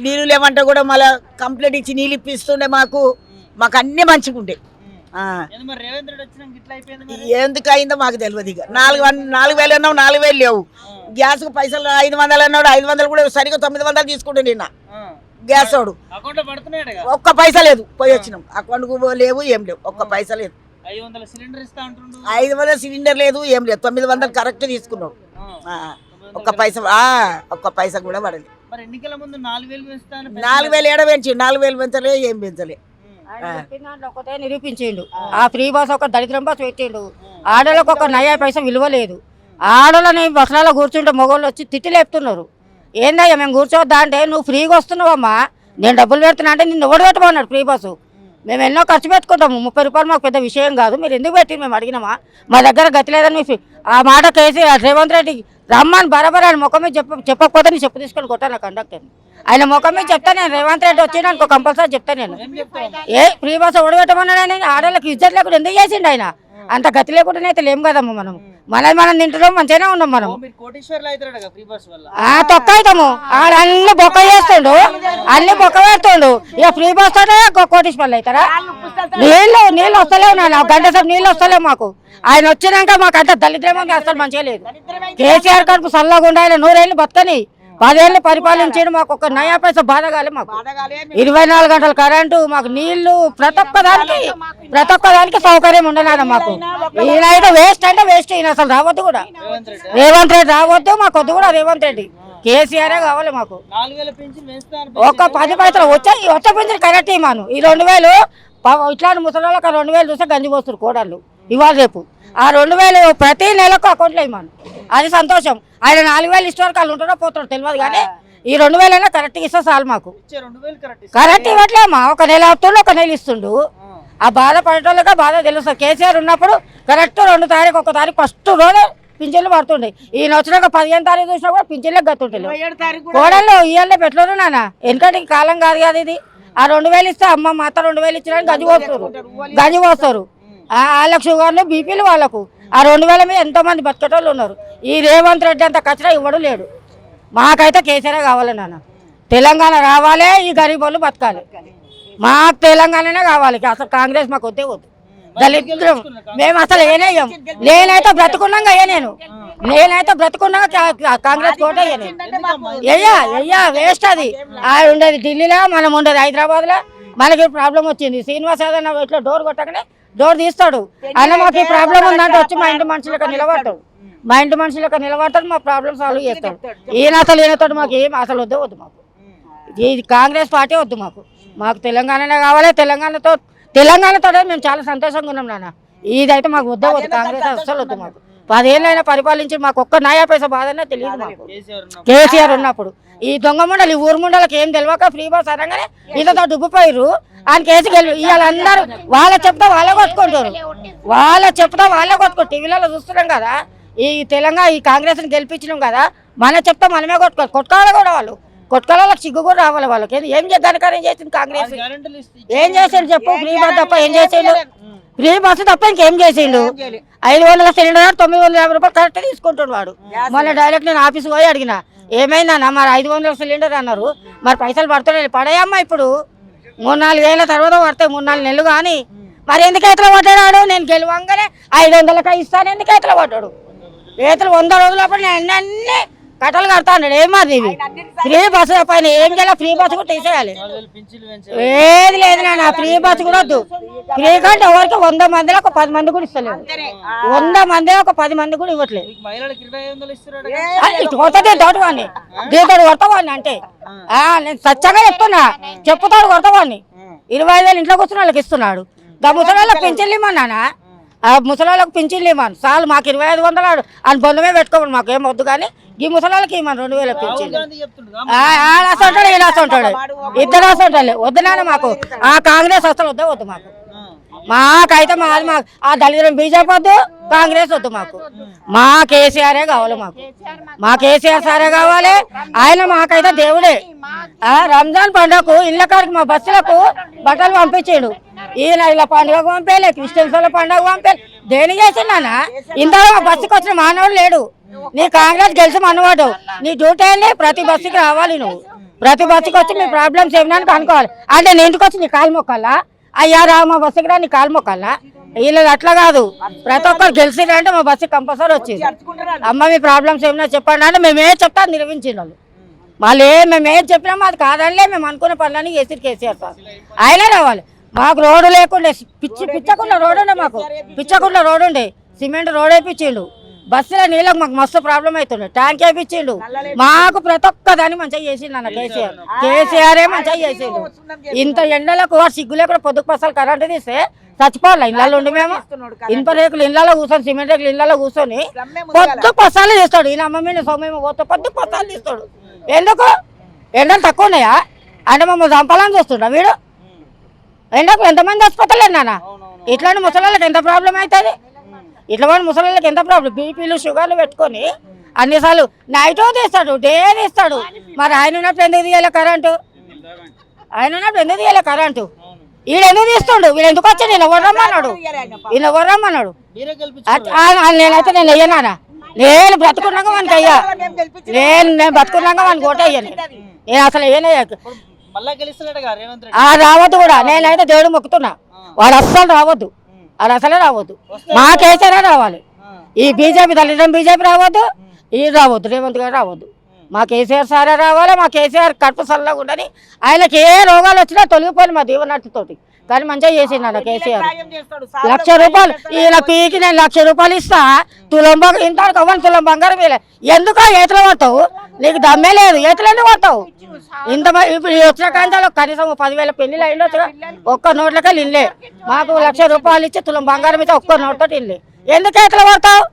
నీళ్ళు లేవంటే కూడా మళ్ళీ కంప్లీట్ ఇచ్చి నీళ్ళు ఇప్పిస్తుండే మాకు. అన్నీ మంచిగా ఉండే. ఎందుకు అయిందో మాకు తెలియదు. ఇక 4,000 అన్నావు, 4,000 లేవు. గ్యాస్కు పైసలు 500 అన్నాడు. 500 కూడా సరిగ్గా 900 తీసుకుంటే నిన్న గ్యాస్ వాడు. ఒక్క పైసా లేదు. పోయి వచ్చినాం, అకౌంట్కు లేవు, ఏం లేవు. ఒక్క పైసా లేదు. 500 సిలిండర్ లేదు, ఏం లేదు. 900 కరెక్ట్ తీసుకున్నాడు. ఒక్క పైసా కూడా పడలేదు. 4,000 ఏడ పెంచి 4,000 పెంచలే, ఏం పెంచలే. ఒకటే నిరూపించిండు. ఆ ఫ్రీ బస్ ఒక దరిద్రం బస్ పెట్టిండు. ఆడలకు ఒక నయా పైసా విలువ లేదు. ఆడోళ్ళని బస్సులలో కూర్చుంటే మగవాళ్ళు వచ్చి తిట్టి లేపుతున్నారు. ఏందయ్యా మేము కూర్చోవద్దా అంటే నువ్వు ఫ్రీగా వస్తున్నావమ్మా, నేను డబ్బులు పెడుతున్నా అంటే నిన్ను ఎవడు పెట్టమన్నాడు ఫ్రీ బస్సు. మేము ఎన్నో ఖర్చు పెట్టుకుంటాము, 30 రూపాయలు మాకు పెద్ద విషయం కాదు, మీరు ఎందుకు పెట్టి మేము అడిగినామా, మా దగ్గర గతి లేదని ఆ మాట కేసి రేవంత్ రెడ్డి రమ్మని బరాబర్ ఆయన ముఖం మీద చెప్పకపోతే నేను చెప్పు తీసుకొని కొట్టాను కండక్టర్ని. ఆయన ముఖం మీద చెప్తా నేను, రేవంత్ రెడ్డి వచ్చి అనుకో కంపల్సరీ చెప్తాను నేను. ఫ్రీ బస్ ఎవడు పెట్టమన్నాడు ఆయన? ఆడవాళ్ళకి ఇజ్జత్ లేకుండా ఎందుకు చేసిండు ఆయన? అంత గతి లేకుండానే అయితే లేము కదమ్మా మనం. మనం తింటున్నాం, మంచిగానే ఉన్నాం మనం. తొక్క అవుతాము. ఆడ అన్ని బొక్క చేస్తుండు, అన్ని బొక్క పెడుతుండు. ఇక ఫ్రీ బస్ తోనే కోటీశ్వర్లు అవుతారా? నీళ్ళు వస్తలేవు నాన్న, గంట సేపు నీళ్ళు వస్తలేవు మాకు. ఆయన వచ్చినాక మాకు అంత దళిద్రమే అసలు మంచిగా లేదు. కేసీఆర్ కడుపు చల్లగా ఉండాలి, 100 ఏళ్ళు బతకని 10 ఏళ్ళు పరిపాలించాడు. మాకు ఒక నయా పైసా బాధ కాలే మాకు. 24 గంటల కరెంటు, మాకు నీళ్లు, ప్రతి ఒక్క దానికి సౌకర్యం ఉండలేదా మాకు. ఈయన అయితే వేస్ట్ అంటే వేస్ట్, ఈయన అసలు రావద్దు కూడా. రేవంత్ రెడ్డి రావద్దు, మాకు వద్దు కూడా రేవంత్ రెడ్డి. కేసీఆర్ కావాలి మాకు. ఒక 10 పైసలు వచ్చే పింఛన్ కరెక్ట్ ఇవ్వను. ఈ 2000 ఇట్లాంటి ముసలిళ్ళకి 2000 చూస్తే గంజి పోస్తారు కోడళ్ళు ఇవాళ రేపు. ఆ 2000 ప్రతి నెలకు అకౌంట్లో ఇవ్వను, అది సంతోషం. ఆయన 4000 ఇష్ట వరకు వాళ్ళు ఉంటారో పోతారో తెలియదు, కానీ ఈ 2000 అయినా కరెక్ట్గా ఇస్తే చాలు మాకు. కరెక్ట్ ఇవ్వట్లేమా, ఒక నెల అవుతుండు, ఒక నెల ఇస్తుండు. ఆ బాధ పడేటోళ్ళగా బాధ తెలుస్తుంది. కేసీఆర్ ఉన్నప్పుడు కరెక్ట్ 2 తారీఖు 1 తారీఖు ఫస్ట్ రోజు పింఛన్లు పడుతుండే. ఈయన వచ్చినాక 15 తారీఖు చూసినా కూడా పింఛన్లే గతుంటాయి. కోడళ్ళు ఇవాళ పెట్టలేదు నాన్న, ఎందుకంటే కాలం కాదు కదా ఇది. ఆ 2000 ఇస్తే అమ్మ మాత 2000 ఇచ్చినా గంజి పోస్తారు. వాళ్ళకు షుగర్లు బీపీలు వాళ్ళకు. ఆ 2000 మీద ఎంతో మంది బతికేటోళ్ళు ఉన్నారు. ఈ రేవంత్ రెడ్డి అంత కచరా ఇవ్వడం లేడు. మాకైతే కేసీఆర్ కావాలి నాన్న. తెలంగాణ రావాలి, ఈ గరీబ్ వాళ్ళు బతకాలి. మాకు తెలంగాణనే కావాలి, అసలు కాంగ్రెస్ మాకు వద్దే వద్దు. దళితులు మేము అసలు ఏనేయం. నేనైతే బ్రతుకున్నాగా నేనైతే బ్రతుకున్నాగా కాంగ్రెస్ కోట అయ్యా వేస్ట్. అది ఆయన ఉండేది ఢిల్లీలో, మనం ఉండేది హైదరాబాద్లో. మనకి ప్రాబ్లం వచ్చింది. శ్రీనివాస్ యాదవ్ ఇట్లా డోర్ కొట్టగానే డోర్ తీస్తాడు. ఆయన మాకు ఈ ప్రాబ్లం ఉందంటే వచ్చి మా ఇంటి మనుషులకు నిలబడతాడు, మా ప్రాబ్లం సాల్వ్ చేస్తాడు. ఈయన అసలు ఈయనతో మాకు ఏం అసలు వద్దు మాకు. ఈ కాంగ్రెస్ పార్టీ వద్దు మాకు. మాకు తెలంగాణనే కావాలి. తెలంగాణతో మేము చాలా సంతోషంగా ఉన్నాం నాన్న. ఇదైతే మాకు వద్దు కాంగ్రెస్ అసలు వద్దు మాకు. 10 ఏళ్ళైనా పరిపాలించి మాకు ఒక్క నయా పైసా బాధనే తెలియదు మాకు కేసీఆర్ ఉన్నప్పుడు. ఈ దొంగ ముండలు, ఈ ఊరు ముండలకి ఏం తెలియక ఫ్రీ బస్ అనగానే వీళ్ళతో డుబ్బుపోయారు. ఆయన కేసు వీళ్ళందరూ వాళ్ళ చెప్తా వాళ్ళే కొట్టుకుంటారు. టీవీలలో చూస్తున్నాం కదా, ఈ తెలంగాణ ఈ కాంగ్రెస్ని గెలిపించినాం కదా, మన చెప్తా మనమే కొట్టుకోవాలి కూడా. వాళ్ళు కొట్టుకోవాళ్ళకి సిగ్గు కూడా రావాలి. వాళ్ళకి ఏం ఘనకార్యం చేసింది కాంగ్రెస్? ఏం చేసిండు చెప్పు? ఫ్రీ బస్ తప్ప ఏం చేసిండు? ఫ్రీ బస్సు తప్ప ఇంకేం చేసిండు? 500 సిలిండర్ 950 రూపాయలు కరెక్ట్ తీసుకుంటాడు వాడు. మొన్న డైరెక్ట్ నేను ఆఫీస్కి పోయి అడిగిన, ఏమైందన్న మరి 500 సిలిండర్ అన్నారు, మరి పైసలు పడుతున్నాయి. పడాయమ్మా, ఇప్పుడు 3-4 ఏళ్ళ తర్వాత పడతాయి, 3-4 నెలలు. కానీ మరి ఎందుకు ఎట్లా పడ్డాడు? నేను గెలవంగానే 500కి ఇస్తాను, ఎందుకు ఎట్లా పడ్డాడు? రైతులు 100 రోజులప్పుడు నేను అన్ని కట్టలు కడతాడు. ఏమది ఫ్రీ బస్సు పైన ఏం చేయాలి? ఫ్రీ బస్సు కూడా తీసేయాలి. ఏది లేదు నాన్న, ఫ్రీ బస్సు కూడా వద్దు. ఫ్రీ కంటే ఎవరికి 100 మందిలో ఒక 10 మంది కూడా ఇస్తలేదు. 100 మందిలో ఒక 10 మంది కూడా ఇవ్వట్లేదు. కొడతావాడిని, దీంతో కొడతావాడిని అంటే నేను సత్యంగా చెప్తాడు కొడతావాడిని. 25,000 ఇంట్లో కూర్చున్న వాళ్ళకి ఇస్తున్నాడు. ముసలి వాళ్ళకి పింఛన్లు ఇమ్మన్నానా? ముసలాళ్ళకి పింఛన్లు ఇవ్వను చాలు. మాకు 2500 అని బంధమే పెట్టుకోమని మాకు ఏం వద్దు. కానీ ఈ ముసలాళ్ళకి ఇవ్వను 2000 పింఛన్లు. అసంటాడు, ఈయన అసంటాడు, ఇద్దరు అసంటాడు. వద్దునా మాకు ఆ కాంగ్రెస్ అసలు వద్దు మాకు. మాకైతే మాది మాకు ఆ దళితులను బీజేపీ వద్దు, కాంగ్రెస్ వద్దు మాకు. మా కేసీఆరే కావాలి మాకు. మా కేసీఆర్ సారే కావాలి. ఆయన మాకైతే దేవుడే. రంజాన్ పండుగకు ఇళ్ళ కాడికి మా బస్సులకు బట్టలు పంపించాడు. ఈయన ఇలా పండుగకు పంపేలే, క్రిస్టియన్స్ వాళ్ళ పండుగ పంపేలే. దేని చేసినా ఇంతలో మా బస్సుకి వచ్చిన మానవుడు లేడు. నీ కాంగ్రెస్ గెలిచి మనవాడు, నీ డ్యూటీ అయింది. ప్రతి బస్సుకి రావాలి నువ్వు. ప్రతి బస్సుకి వచ్చి మీ ప్రాబ్లమ్స్ ఏమన్నా కనుక్కోవాలి. అంటే నేను ఇంటికి వచ్చి నీ కాలు మొక్కాలా? అయ్యా రా మా బస్సుకి రా, నీ కాలు మొక్కాలా? వీళ్ళది అట్లా కాదు. ప్రతి ఒక్కరు గెలిచిరంటే మా బస్సుకి కంపల్సరీ వచ్చింది. అమ్మ మీ ప్రాబ్లమ్స్ ఏమన్నా చెప్పండి అంటే మేమే చెప్తా నిర్వహించిన వాళ్ళు. మళ్ళీ మేమేం చెప్పినామో అది కాదంటే మేము అనుకున్న పనులన్నీ చేసి కేసీఆర్ సార్ ఆయనే రావాలి. మాకు రోడ్డు లేకుండే, పిచ్చకుండా రోడ్డు ఉండే. మాకు పిచ్చకుండా రోడ్డు ఉండే, సిమెంట్ రోడ్ వేయించిండు. బస్సులో నీళ్ళకి మాకు మస్తు ప్రాబ్లం అవుతుండే. ట్యాంక్ వేయించిండు మాకు, ప్రతి ఒక్క దాన్ని మంచిగా చేసిండు అన్న కేసీఆరే మంచిగా చేసిండు. ఇంత ఎండలకు సిగ్గు లేకుండా పొద్దుకు పసాలు కరెంటు తీస్తే చచ్చిపోవాలి. ఇళ్ళలో ఉండి మేము ఇనుప రేకులు ఇళ్ళలో కూర్చొని, సిమెంట్ రేకులు ఇళ్ళలో కూర్చొని పొద్దు పసాలు చేస్తాడు. ఈయన అమ్మ మీద సోమేమో పోతే పొద్దు పసాలు తీస్తాడు. ఎందుకు? ఎండలు తక్కువ ఉన్నాయా అంటే మమ్మల్ని చంపాలని చూస్తుండ వీడు. ఎండకు ఎంతమంది చచ్చిపోతలేదు నాన్న. ఇట్లాంటి ముసలాళ్ళకి ఎంత ప్రాబ్లం అవుతుంది? ఇట్లాంటి ముసలాళ్ళకి ఎంత ప్రాబ్లం? బీపీలు షుగర్లు పెట్టుకొని అన్నిసార్లు నైట్ తీస్తాడు, డే తీస్తాడు. మరి ఆయన ఉన్నప్పుడు ఎందుకు తీయాలి కరెంటు? ఆయన ఉన్నప్పుడు ఎందుకు తీయాలి కరెంటు? వీడు ఎందుకు తీస్తుండు? వీడు ఎందుకు వచ్చి నేను ఎవరు రమ్మన్నాడు? ఈయన ఎవరు రమ్మన్నాడు? నేనైతే నేను అయ్యానా? నేను బ్రతుకున్నాక వానికి అయ్యా. నేను బ్రతుకున్నాక వానికి ఓటే అయ్యాను. నేను అసలు ఏనయ్యా రావద్దు కూడా. నేనైతే దేవుడు మొక్కుతున్నా, వాడు అస్సలు రావద్దు, వాడు అసలే రావద్దు. మా కేసీఆర్ రావాలి. ఈ బీజేపీ దళితం బీజేపీ రావద్దు, ఈ రావద్దు, రేవంత్ గారు రావద్దు. మా కేసీఆర్ సారే రావాలి. మా కేసీఆర్ కడుపు సల్లగా ఉండని, ఆయనకి ఏ రోగాలు వచ్చినా తొలగిపోయి మా దీవెనట్టుతోటి. కానీ మంచిగా చేసిండు అన్న కేసీఆర్. 1,00,000 రూపాయలు ఈయన పీకి నేను 1,00,000 రూపాయలు ఇస్తా, తులం ఇంత తులం బంగారం వేలే. ఎందుకో ఏతులు పడతావు? నీకు దమ్మే లేదు, ఏతులు ఎందుకు పడతావు? ఇంత ఇప్పుడు వచ్చిన కాంతాలో కనీసం 10,000 పెళ్లిళ్ళు అయినా ఒక్క నోట్లకే ఇల్లే. మాకు 1,00,000 రూపాయలు ఇచ్చి తులం బంగారం ఇస్తే ఒక్క నోట్తో ఇల్లే. ఎందుకు ఏతులు పడతావు?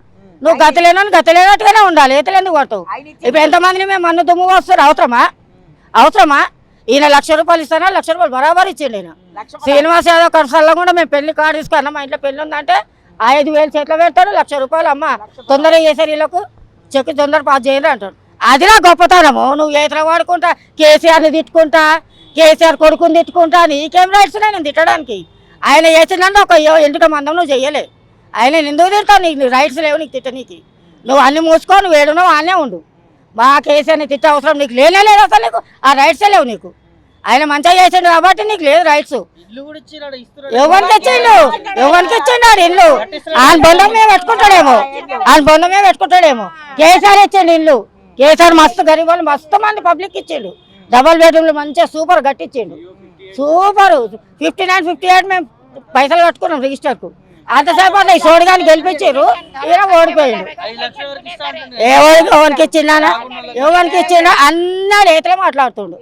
నువ్వు గతలేనట్టుగానే ఉండాలి, ఏతులు ఎందుకు పడతావు? ఇప్పుడు ఎంతమందిని మేము మన్ను దుమ్ము వస్తారు? అవసరమా? ఈయన 1,00,000 రూపాయలు ఇస్తానా? 1,00,000 రూపాయలు బరాబర్ ఇచ్చిండు ఈయన. శ్రీనివాస్ యాదవ్ కనసల్లో కూడా మేము పెళ్లి కార్డు తీసుకున్నాం. మా ఇంట్లో పెళ్లి ఉందంటే 5,000 చేతిలో పెడతాడు. 1,00,000 రూపాయలు అమ్మ తొందరగా చేశారు, వీళ్ళకు చెక్కి తొందర పాస్ చేయరు అంటాడు. అది నా గొప్పతనము. నువ్వు ఏతర వాడుకుంటా, కేసీఆర్ని తిట్టుకుంటా, కేసీఆర్ కొడుకుని తిట్టుకుంటా, నీకేం రైట్స్ ఉన్నాయి నేను తిట్టడానికి? ఆయన చేసిందంటే ఒక ఎంటుక మందం నువ్వు చెయ్యలే. ఆయన ఎందుకు తింటావు? నీకు రైట్స్ లేవు నీకు తిట్టనీకి. నువ్వు అన్ని మూసుకో, నువ్వు ఏడున్నావు ఆనే ఉండు. మా కేసీఆర్ని తిట్టే అవసరం నీకు లేనే లేదు అసలు. నీకు ఆ రైట్సే లేవు నీకు. ఆయన మంచిగా చేసిండు కాబట్టి నీకు లేదు రైట్స్. ఎవరికి ఇచ్చిండు? ఆడు ఇల్లు ఆయన బొందమే పెట్టుకుంటాడేమో. కేసీఆర్ ఇచ్చిండు ఇల్లు. కేసీఆర్ మస్తు గరీబ్ వాళ్ళు మస్తు మంది పబ్లిక్ ఇచ్చిండు. డబల్ బెడ్రూమ్లు మంచిగా సూపర్ కట్టించిండు. సూపర్ 59, 58 మేము పైసలు కట్టుకున్నాం రిజిస్టర్కు. అంతసేపు అట్లా ఈ సోడిగాని గెలిపించారు, ఈయన ఓడిపోయాడు. ఎవరికి ఇచ్చిండా? అన్నాడు ఏతలే మాట్లాడుతుండు.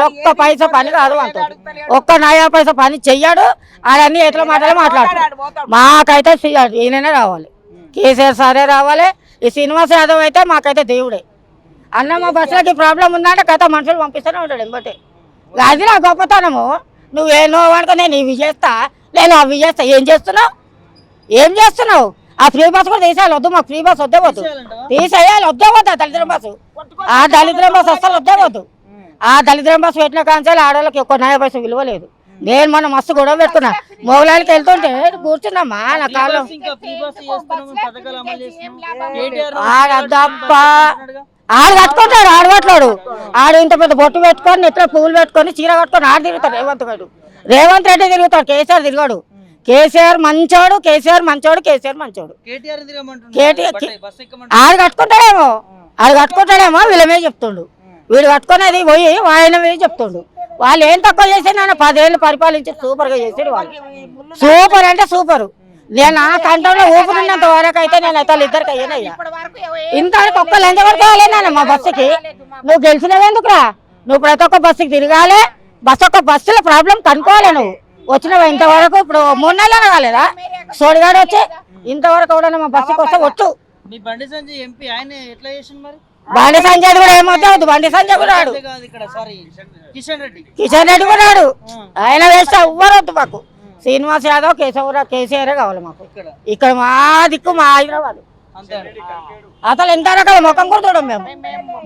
ఒక్క పైసా పని కాదు అంటాడు. ఒక్క నయా పైసా పని చెయ్యాడు. అన్ని ఏతల మాట్లాడుతాడు. మాకైతే ఈయననే రావాలి, కేసీఆర్ సారే రావాలి. ఈ శ్రీనివాస్ యాదవ్ అయితే మాకైతే దేవుడే. అన్న మా బస్సులకి ప్రాబ్లం ఉందంటే కథ మనుషులు పంపిస్తూనే ఉంటాడు ఎంబటే. అది నా గొప్పతనము. నువ్వేనో అనుకో, నేను ఇవి చేస్తా, నేను అవి చేస్తా. ఏం చేస్తున్నావు? ఆ ఫ్రీ బస్ కూడా తీసేయాలి. వద్దు, మాకు ఫ్రీ బస్ వద్దే వద్దు, తీసేయాలి. వద్దే వద్దు ఆ దళిద్రం బస్సు. ఆ దళిద్రం బస్సు అస్సలు వద్దే వద్దు. ఆ దళిద్రం బస్సు పెట్టిన కాంచాలి ఆడవాళ్ళకి ఒక్క 90 పైసలు విలువ లేదు. నేను మొన్న మస్తు గొడవ పెట్టుకున్నా. మొగలానికి వెళ్తుంటే కూర్చున్నామా నా కాళ్ళు. ఆడు కట్టుకుంటాడు, ఆడవట్లాడు. ఆడు ఇంత పెద్ద బొట్టు పెట్టుకొని, నెత్తిలో పువ్వులు పెట్టుకొని, చీర కట్టుకొని ఆడు తిరుగుతాడు. రేవంత్ రెడ్డి తిరుగుతాడు, కేసీఆర్ తిరగాడు. కేసీఆర్ మంచోడు. ఆడు కట్టుకుంటాడేమో వీళ్ళమే చెప్తుండు. వీడు కట్టుకునేది పోయి ఆయనమే చెప్తుండు. వాళ్ళు ఏం తక్కువ చేశారు? 10 ఏళ్ళు పరిపాలించి సూపర్గా చేసాడు వాళ్ళు. సూపర్ అంటే సూపరు. నేను ఆ కంటంలో ఊపిరినంత వరకు అయితే నేను అయితే ఇద్దరికి అయ్యానయ్యా. ఇంతవరకు ఒక్కళ్ళు ఎంతవరకు కాలేనా మా బస్సుకి? నువ్వు గెలిచినవి ఎందుకురా? నువ్వు ప్రతి ఒక్క బస్సుకి తిరగాలి. బస్సులో ప్రాబ్లం కనుక్కోవాలి. నువ్వు వచ్చినవా ఇంతవరకు? ఇప్పుడు 3 నెలలు కాలేదా సోడిగాడు వచ్చి? ఇంతవరకు కూడా మా బస్సుకి వస్తే వచ్చు. బండి సంజయ్ ఎంపీ ఆయన ఎట్లా చేసిండు మరి? బండి సంజయ్ కూడా ఏమవుతావు? బండి సంజయ్ కూడా రాడు, కిషన్ రెడ్డి కూడా రాడు. ఆయన వేస్తే ఎవ్వరు వద్దు మాకు. శ్రీనివాస్ యాదవ్, కేసీఆర్ కావాలి మాకు. ఇక్కడ మా దిక్కు మా హైదరాబాద్. అసలు ఎంత రకాల ముఖం కూడా చూడం మేము.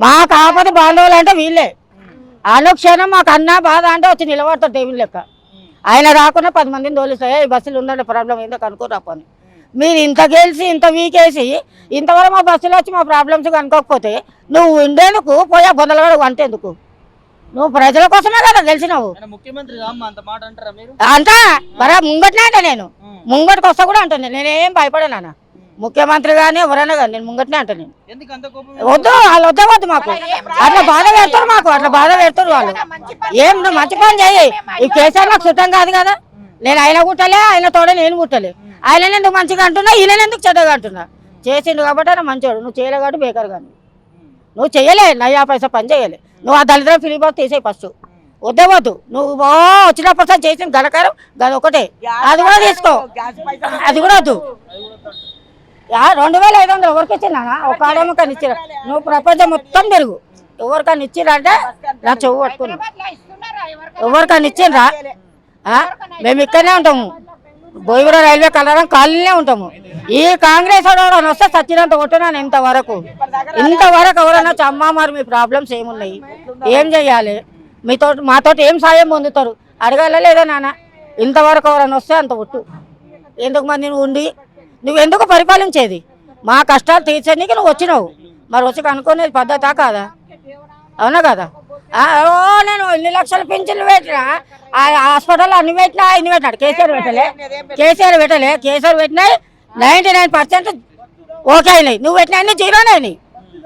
మా కాకపోతే బాంధవులు అంటే వీళ్ళే. అనుక్షణం మాకు అన్న బాధ అంటే వచ్చి నిలబడతారు టేబుల్ లెక్క. ఆయన రాకుండా 10 మందిని తోలిస్తాయి. ఈ బస్సులు ఉందంటే ప్రాబ్లం ఏందో కనుక్కోరాపని. మీరు ఇంత గెలిచి ఇంత వీకేసి ఇంతవరకు మా బస్సులో వచ్చి మా ప్రాబ్లమ్స్ కనుక్కోకపోతే నువ్వు ఉండేందుకు పోయా బొందలగడ అంటేందుకు? నువ్వు ప్రజల కోసమే కదా గెలిచినావు. అంటా మరా ముంగట్నే అంటే నేను ముంగటికి వస్తా కూడా అంటాను. నేనేం భయపడాను. ముఖ్యమంత్రి కానీ ఎవరైనా కానీ నేను ముంగట్నే అంటాను. నేను వద్దు, వాళ్ళు వద్దు మాకు. అట్లా బాధ పెడతారు వాళ్ళు. ఏం నువ్వు మంచి పని చేయి. ఈ కేసీఆర్ నాకు చుట్టం కాదు కదా. నేను ఆయన కుట్టలే, ఆయన తోడే నేను కుట్టలే. ఆయన ఎందుకు మంచిగా అంటున్నా, ఈయన ఎందుకు చెడ్డగా అంటున్నా? చేసిండు కాబట్టి ఆయన మంచోడు, నువ్వు చేయలే కాబట్టి బేకార్ కానీ నువ్వు చేయలే, నయ్యా పైసా పని చేయలే. నువ్వు ఆ దళిత ఫ్రీ బస్ తీసేయి ఫస్ట్, వద్దే వద్దు. నువ్వు వచ్చినప్పుడు చేసిన ఘనకారం అది ఒకటే, అది కూడా తీసుకో, అది కూడా వద్దు. 2500 ఎవరికి ఇచ్చినా? ఒక ఆడమ్మకాన్ని ఇచ్చిరా? నువ్వు ప్రపంచం మొత్తం తిరుగు, ఎవరికైనా ఇచ్చిరంటే నా చెవు పట్టుకున్నా. ఎవరికైనా ఇచ్చిండ్రా? మేము ఇక్కడనే ఉంటాము, బోయిగూడ రైల్వే కలరం కాలనీనే ఉంటాము. ఈ కాంగ్రెస్ వాడు వస్తే సచ్చినంత కొట్టినాను ఇంతవరకు ఎవరైనా అమ్మా మరి మీ ప్రాబ్లమ్స్ ఏమున్నాయి, ఏం చెయ్యాలి, మాతో ఏం సాయం పొందుతారు అడగాల లేదా నాన్న? ఇంతవరకు ఎవరైనా వస్తే అంత ఒట్టు. ఎందుకు మరి నువ్వు ఉండి నువ్వెందుకు పరిపాలించేది? మా కష్టాలు తీర్చడానికి నువ్వు వచ్చినావు, మరి వచ్చి కనుక్కునేది పద్ధతా కాదా? అవునా కదా? నేను ఇన్ని లక్షలు పింఛన్లు పెట్టినా, హాస్పిటల్లో అన్ని పెట్టినా, ఇన్ని పెట్టినాడు. కేసీఆర్ పెట్టలే. కేసీఆర్ పెట్టినాయి 99% ఓకే అయినాయి. నువ్వు పెట్టిన అన్ని జీరోనే అయినాయి.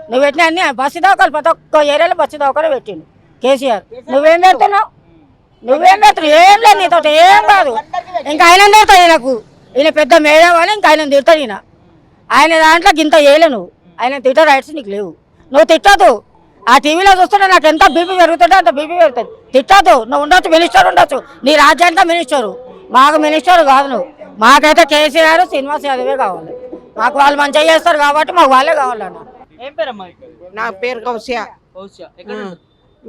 నువ్వు పెట్టిన అన్ని బస్సు దవాఖాలు, ప్రతి ఒక్క ఏరియాలో బస్సు దవాఖాలు పెట్టిండు కేసీఆర్. నువ్వేం పెడుతున్నావు? ఏం లేదు, నీతో ఏం కాదు. ఇంకా ఆయన తిడతాడు, ఈయన పెద్ద మేధావని ఇంకా ఆయన తిడతాడు. ఆయన దాంట్లో గింత వేయలే నువ్వు, ఆయన తిట్ట రైట్స్ నీకు లేవు. నువ్వు తిట్టదు. ఆ టీవీలో చూస్తుంటే నాకు ఎంత బీపీ పెరుగుతుంటే అంత బీపీ పెరుగుతుంది. తిట్టదు. నువ్వు ఉండొచ్చు, మినిస్టర్ ఉండొచ్చు, నీ రాజ్యాంగ మినిస్టరు, మాకు మినిస్టర్ కాదు నువ్వు. మాకైతే కేసీఆర్ శ్రీనివాస్ యాదవే కావాలి. మాకు వాళ్ళు మంచిగా చేస్తారు కాబట్టి మాకు వాళ్ళే కావాలన్న. ఏం పేరమ్మా? నా పేరు కౌశియా. ఎక్కడ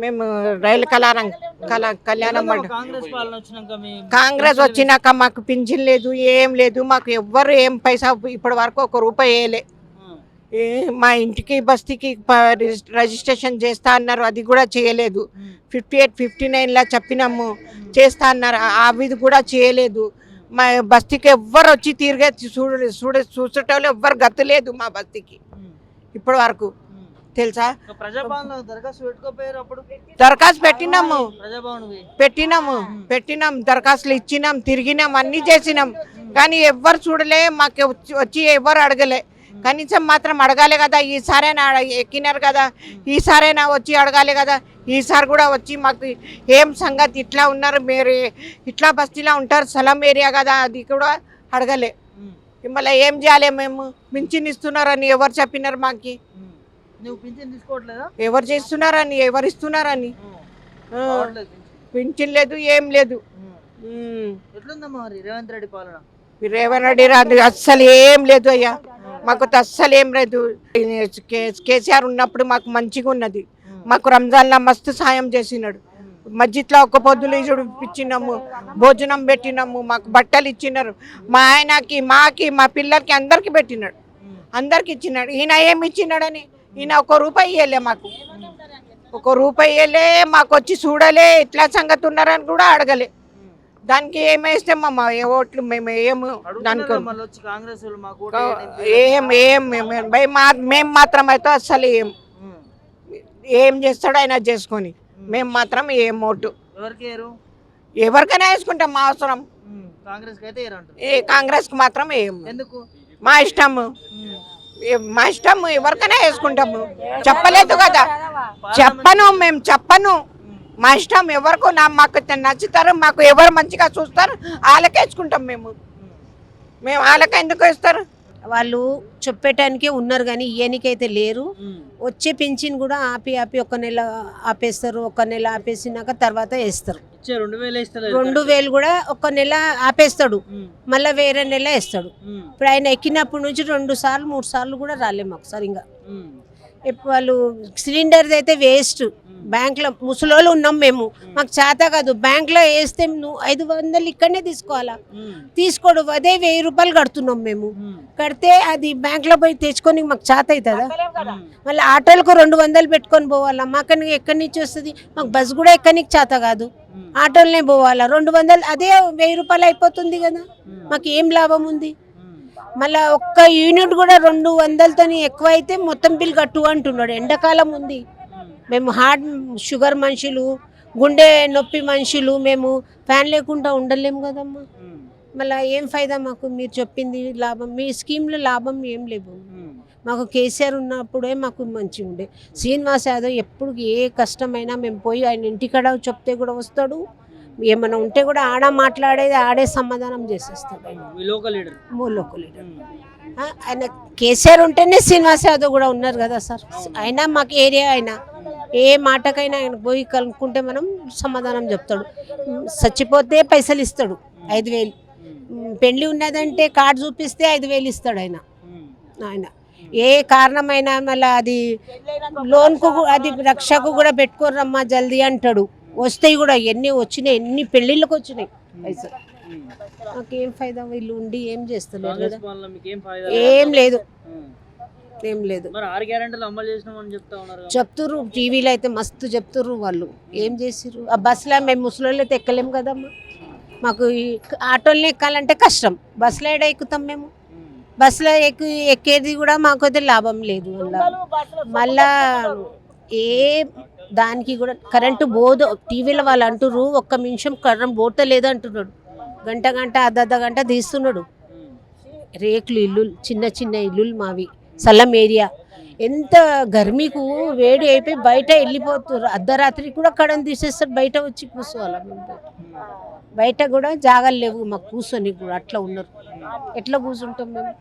మేము రైలు కళ్యాణం కాంగ్రెస్ పాలన వచ్చినాక కాంగ్రెస్ వచ్చినాక మాకు పింఛన్ లేదు, ఏం లేదు. మాకు ఎవ్వరు ఏం పైసా ఇప్పటి వరకు 1 రూపాయి వేయలే. మా ఇంటికి బస్తీకి రిజిస్ట్రేషన్ చేస్తా అన్నారు, అది కూడా చేయలేదు. 58, 59లా చెప్పినాము చేస్తా అన్నారు, అవి కూడా చేయలేదు. మా బస్తీకి ఎవ్వరు వచ్చి తిరిగే చూసేటోళ్ళు ఎవ్వరు గతలేదు మా బస్తీకి ఇప్పటి వరకు, తెలుసా? దరఖాస్తు పెట్టినాము, దరఖాస్తులు ఇచ్చినాం, తిరిగినాం, అన్ని చేసినాం. కానీ ఎవ్వరు చూడలే, మాకు వచ్చి ఎవ్వరు అడగలే. కనీసం మాత్రం అడగాలి కదా, ఈసారైనా ఎక్కినారు కదా, ఈసారైనా వచ్చి అడగాలి కదా. ఈసారి కూడా వచ్చి మాకు ఏం సంగతి, ఇట్లా ఉన్నారు మీరు, ఇట్లా బస్తీలో ఉంటారు, సలం ఏరియా కదా, అది కూడా అడగలే. మళ్ళీ ఏం చేయాలి? మేము పింఛన్ ఇస్తున్నారని ఎవరు చెప్పినారు మాకు? ఎవరు చేస్తున్నారని, ఎవరు ఇస్తున్నారని? పింఛన్ లేదు, ఏం లేదు. రేవంత్ రెడ్డి రాదు, అస్సలు ఏం లేదు అయ్యా, మాకు అస్సలు ఏం లేదు. కేసీఆర్ ఉన్నప్పుడు మాకు మంచిగా ఉన్నది. మాకు రంజాన్లో మస్తు సాయం చేసినాడు. మస్జిద్లో 1 పొద్దులు ఇచ్చినాము, భోజనం పెట్టినాము, మాకు బట్టలు ఇచ్చినారు. మా ఆయనకి, మాకి, మా పిల్లలకి అందరికి పెట్టినాడు, అందరికి ఇచ్చినాడు. ఈయన ఏమి ఇచ్చినాడని ఈయన 1 రూపాయి ఇవ్వలే మాకు, 1 రూపాయి ఇవ్వలే. మాకు వచ్చి చూడలే, ఇట్లా సంగతి ఉన్నారని కూడా అడగలే. దానికి ఏమేస్తే మా ఓట్లు మేము ఏము దానికి మేము మాత్రం అయితే అస్సలు ఏం చేస్తాడో ఆయన చేసుకొని, మేము మాత్రం ఏం ఓటు ఎవరికైనా వేసుకుంటాం. మా అవసరం కాంగ్రెస్కి మాత్రం ఏం, మా ఇష్టము, ఎవరికైనా వేసుకుంటాము. చెప్పలేదు కదా, మేము చెప్పను. మా ఇష్టం, ఎవరికో మాకు నచ్చుతారు, మాకు ఎవరు మంచిగా చూస్తారు వాళ్ళకే వేసుకుంటాం. మేము వాళ్ళకే ఎందుకు వేస్తారు? వాళ్ళు చెప్పేటానికే ఉన్నారు కానీ ఇయ్యనికైతే లేరు. వచ్చే పింఛన్ కూడా ఆపి 1 నెల ఆపేస్తారు, 1 నెల ఆపేసినాక తర్వాత వేస్తారు. 2000 కూడా 1 నెల ఆపేస్తాడు, మళ్ళీ వేరే నెల వేస్తాడు. ఇప్పుడు ఆయన ఎక్కినప్పటి నుంచి 2 సార్లు 3 సార్లు కూడా రాలే మాకు సరిగా. వాళ్ళు సిలిండర్ అయితే వేస్ట్. బ్యాంక్లో ముసలోళ్ళు ఉన్నాం మేము, మాకు చేత కాదు. బ్యాంక్లో వేస్తే నువ్వు 500 ఇక్కడనే తీసుకోడు, అదే 1000 రూపాయలు కడుతున్నాం మేము. కడితే అది బ్యాంక్లో పోయి తెచ్చుకొని మాకు చేత అవుతుందా? మళ్ళీ ఆటోలకు 200 పెట్టుకొని పోవాలా? మాకు ఎక్కడి నుంచి వస్తుంది? మాకు బస్ కూడా ఎక్కడికి చేత కాదు, ఆటోలనే పోవాలా. 200 అదే 1000 రూపాయలు అయిపోతుంది కదా, మాకు ఏం లాభం ఉంది? మళ్ళీ 1 యూనిట్ కూడా 200తో ఎక్కువ అయితే మొత్తం బిల్ కట్టు అంటున్నాడు. ఎండాకాలం ఉంది, మేము హార్ట్ షుగర్ మనుషులు, గుండె నొప్పి మనుషులు, మేము ఫ్యాన్ లేకుండా ఉండలేము కదమ్మా. మళ్ళీ ఏం ఫైదా మాకు? మీరు చెప్పింది లాభం, మీ స్కీమ్లో లాభం ఏం లేవు మాకు. కేసీఆర్ ఉన్నప్పుడే మాకు మంచిగా ఉండే. శ్రీనివాస్ యాదవ్ ఎప్పుడు ఏ కష్టమైనా మేము పోయి ఆయన ఇంటికాడ చెప్తే కూడా వస్తాడు, ఏమైనా ఉంటే కూడా ఆడ మాట్లాడేది ఆడే సమాధానం చేసేస్తాడు ఆయన. మీ లోకల్ లీడర్ లోకల్ లీడర్. ఆయన కేసీఆర్ ఉంటేనే శ్రీనివాస్ యాదవ్ కూడా ఉన్నారు కదా సార్. అయినా మాకు ఏరియా అయినా ఏ మాటకైనా ఆయన పోయి కనుక్కుంటే మనం సమాధానం చెప్తాడు. చచ్చిపోతే పైసలు ఇస్తాడు 5,000. పెళ్ళి ఉన్నదంటే కార్డు చూపిస్తే 5,000 ఇస్తాడు ఆయన. ఆయన ఏ కారణమైనా మళ్ళీ అది లోన్కు అది రక్షకు కూడా పెట్టుకోరమ్మా జల్దీ అంటాడు. వస్తాయి కూడా, ఎన్ని వచ్చినాయి, ఎన్ని పెళ్ళిళ్ళకి వచ్చినాయి పైసలు. మాకేం ఫైదా, వీళ్ళు ఉండి ఏం చేస్తలేరు కదా, ఏం లేదు, ఏం లేదు. చెప్తుర్రు టీవీలో అయితే మస్తు చెప్తుర్రు వాళ్ళు. ఏం చేసిర్రు ఆ బస్సులో? మేము ముసలి అయితే ఎక్కలేము కదమ్మా. మాకు ఈ ఆటోల్ని ఎక్కాలంటే కష్టం, బస్సులో ఏడ ఎక్కుతాం మేము? బస్సులో ఎక్కేది కూడా మాకైతే లాభం లేదు. మళ్ళా ఏ దానికి కూడా కరెంటు పోదు. టీవీలో వాళ్ళు అంటుర్రు 1 నిమిషం కరెంట్ పోతలేదు అంటున్నాడు. గంట అర్ధ గంట తీస్తున్నాడు. రేకులు ఇల్లు, చిన్న చిన్న ఇల్లులు మావి, సల్లం ఏరియా. ఎంత గర్మీకు వేడి అయిపోయి బయట వెళ్ళిపోతున్నారు. అర్ధరాత్రి కూడా కరెంట్ తీసేస్తారు, బయట వచ్చి కూర్చోవాలి. బయట కూడా జాగాలు లేవు మాకు కూర్చొని కూడా, అట్లా ఉన్నారు. ఎట్లా కూర్చుంటాం మేము?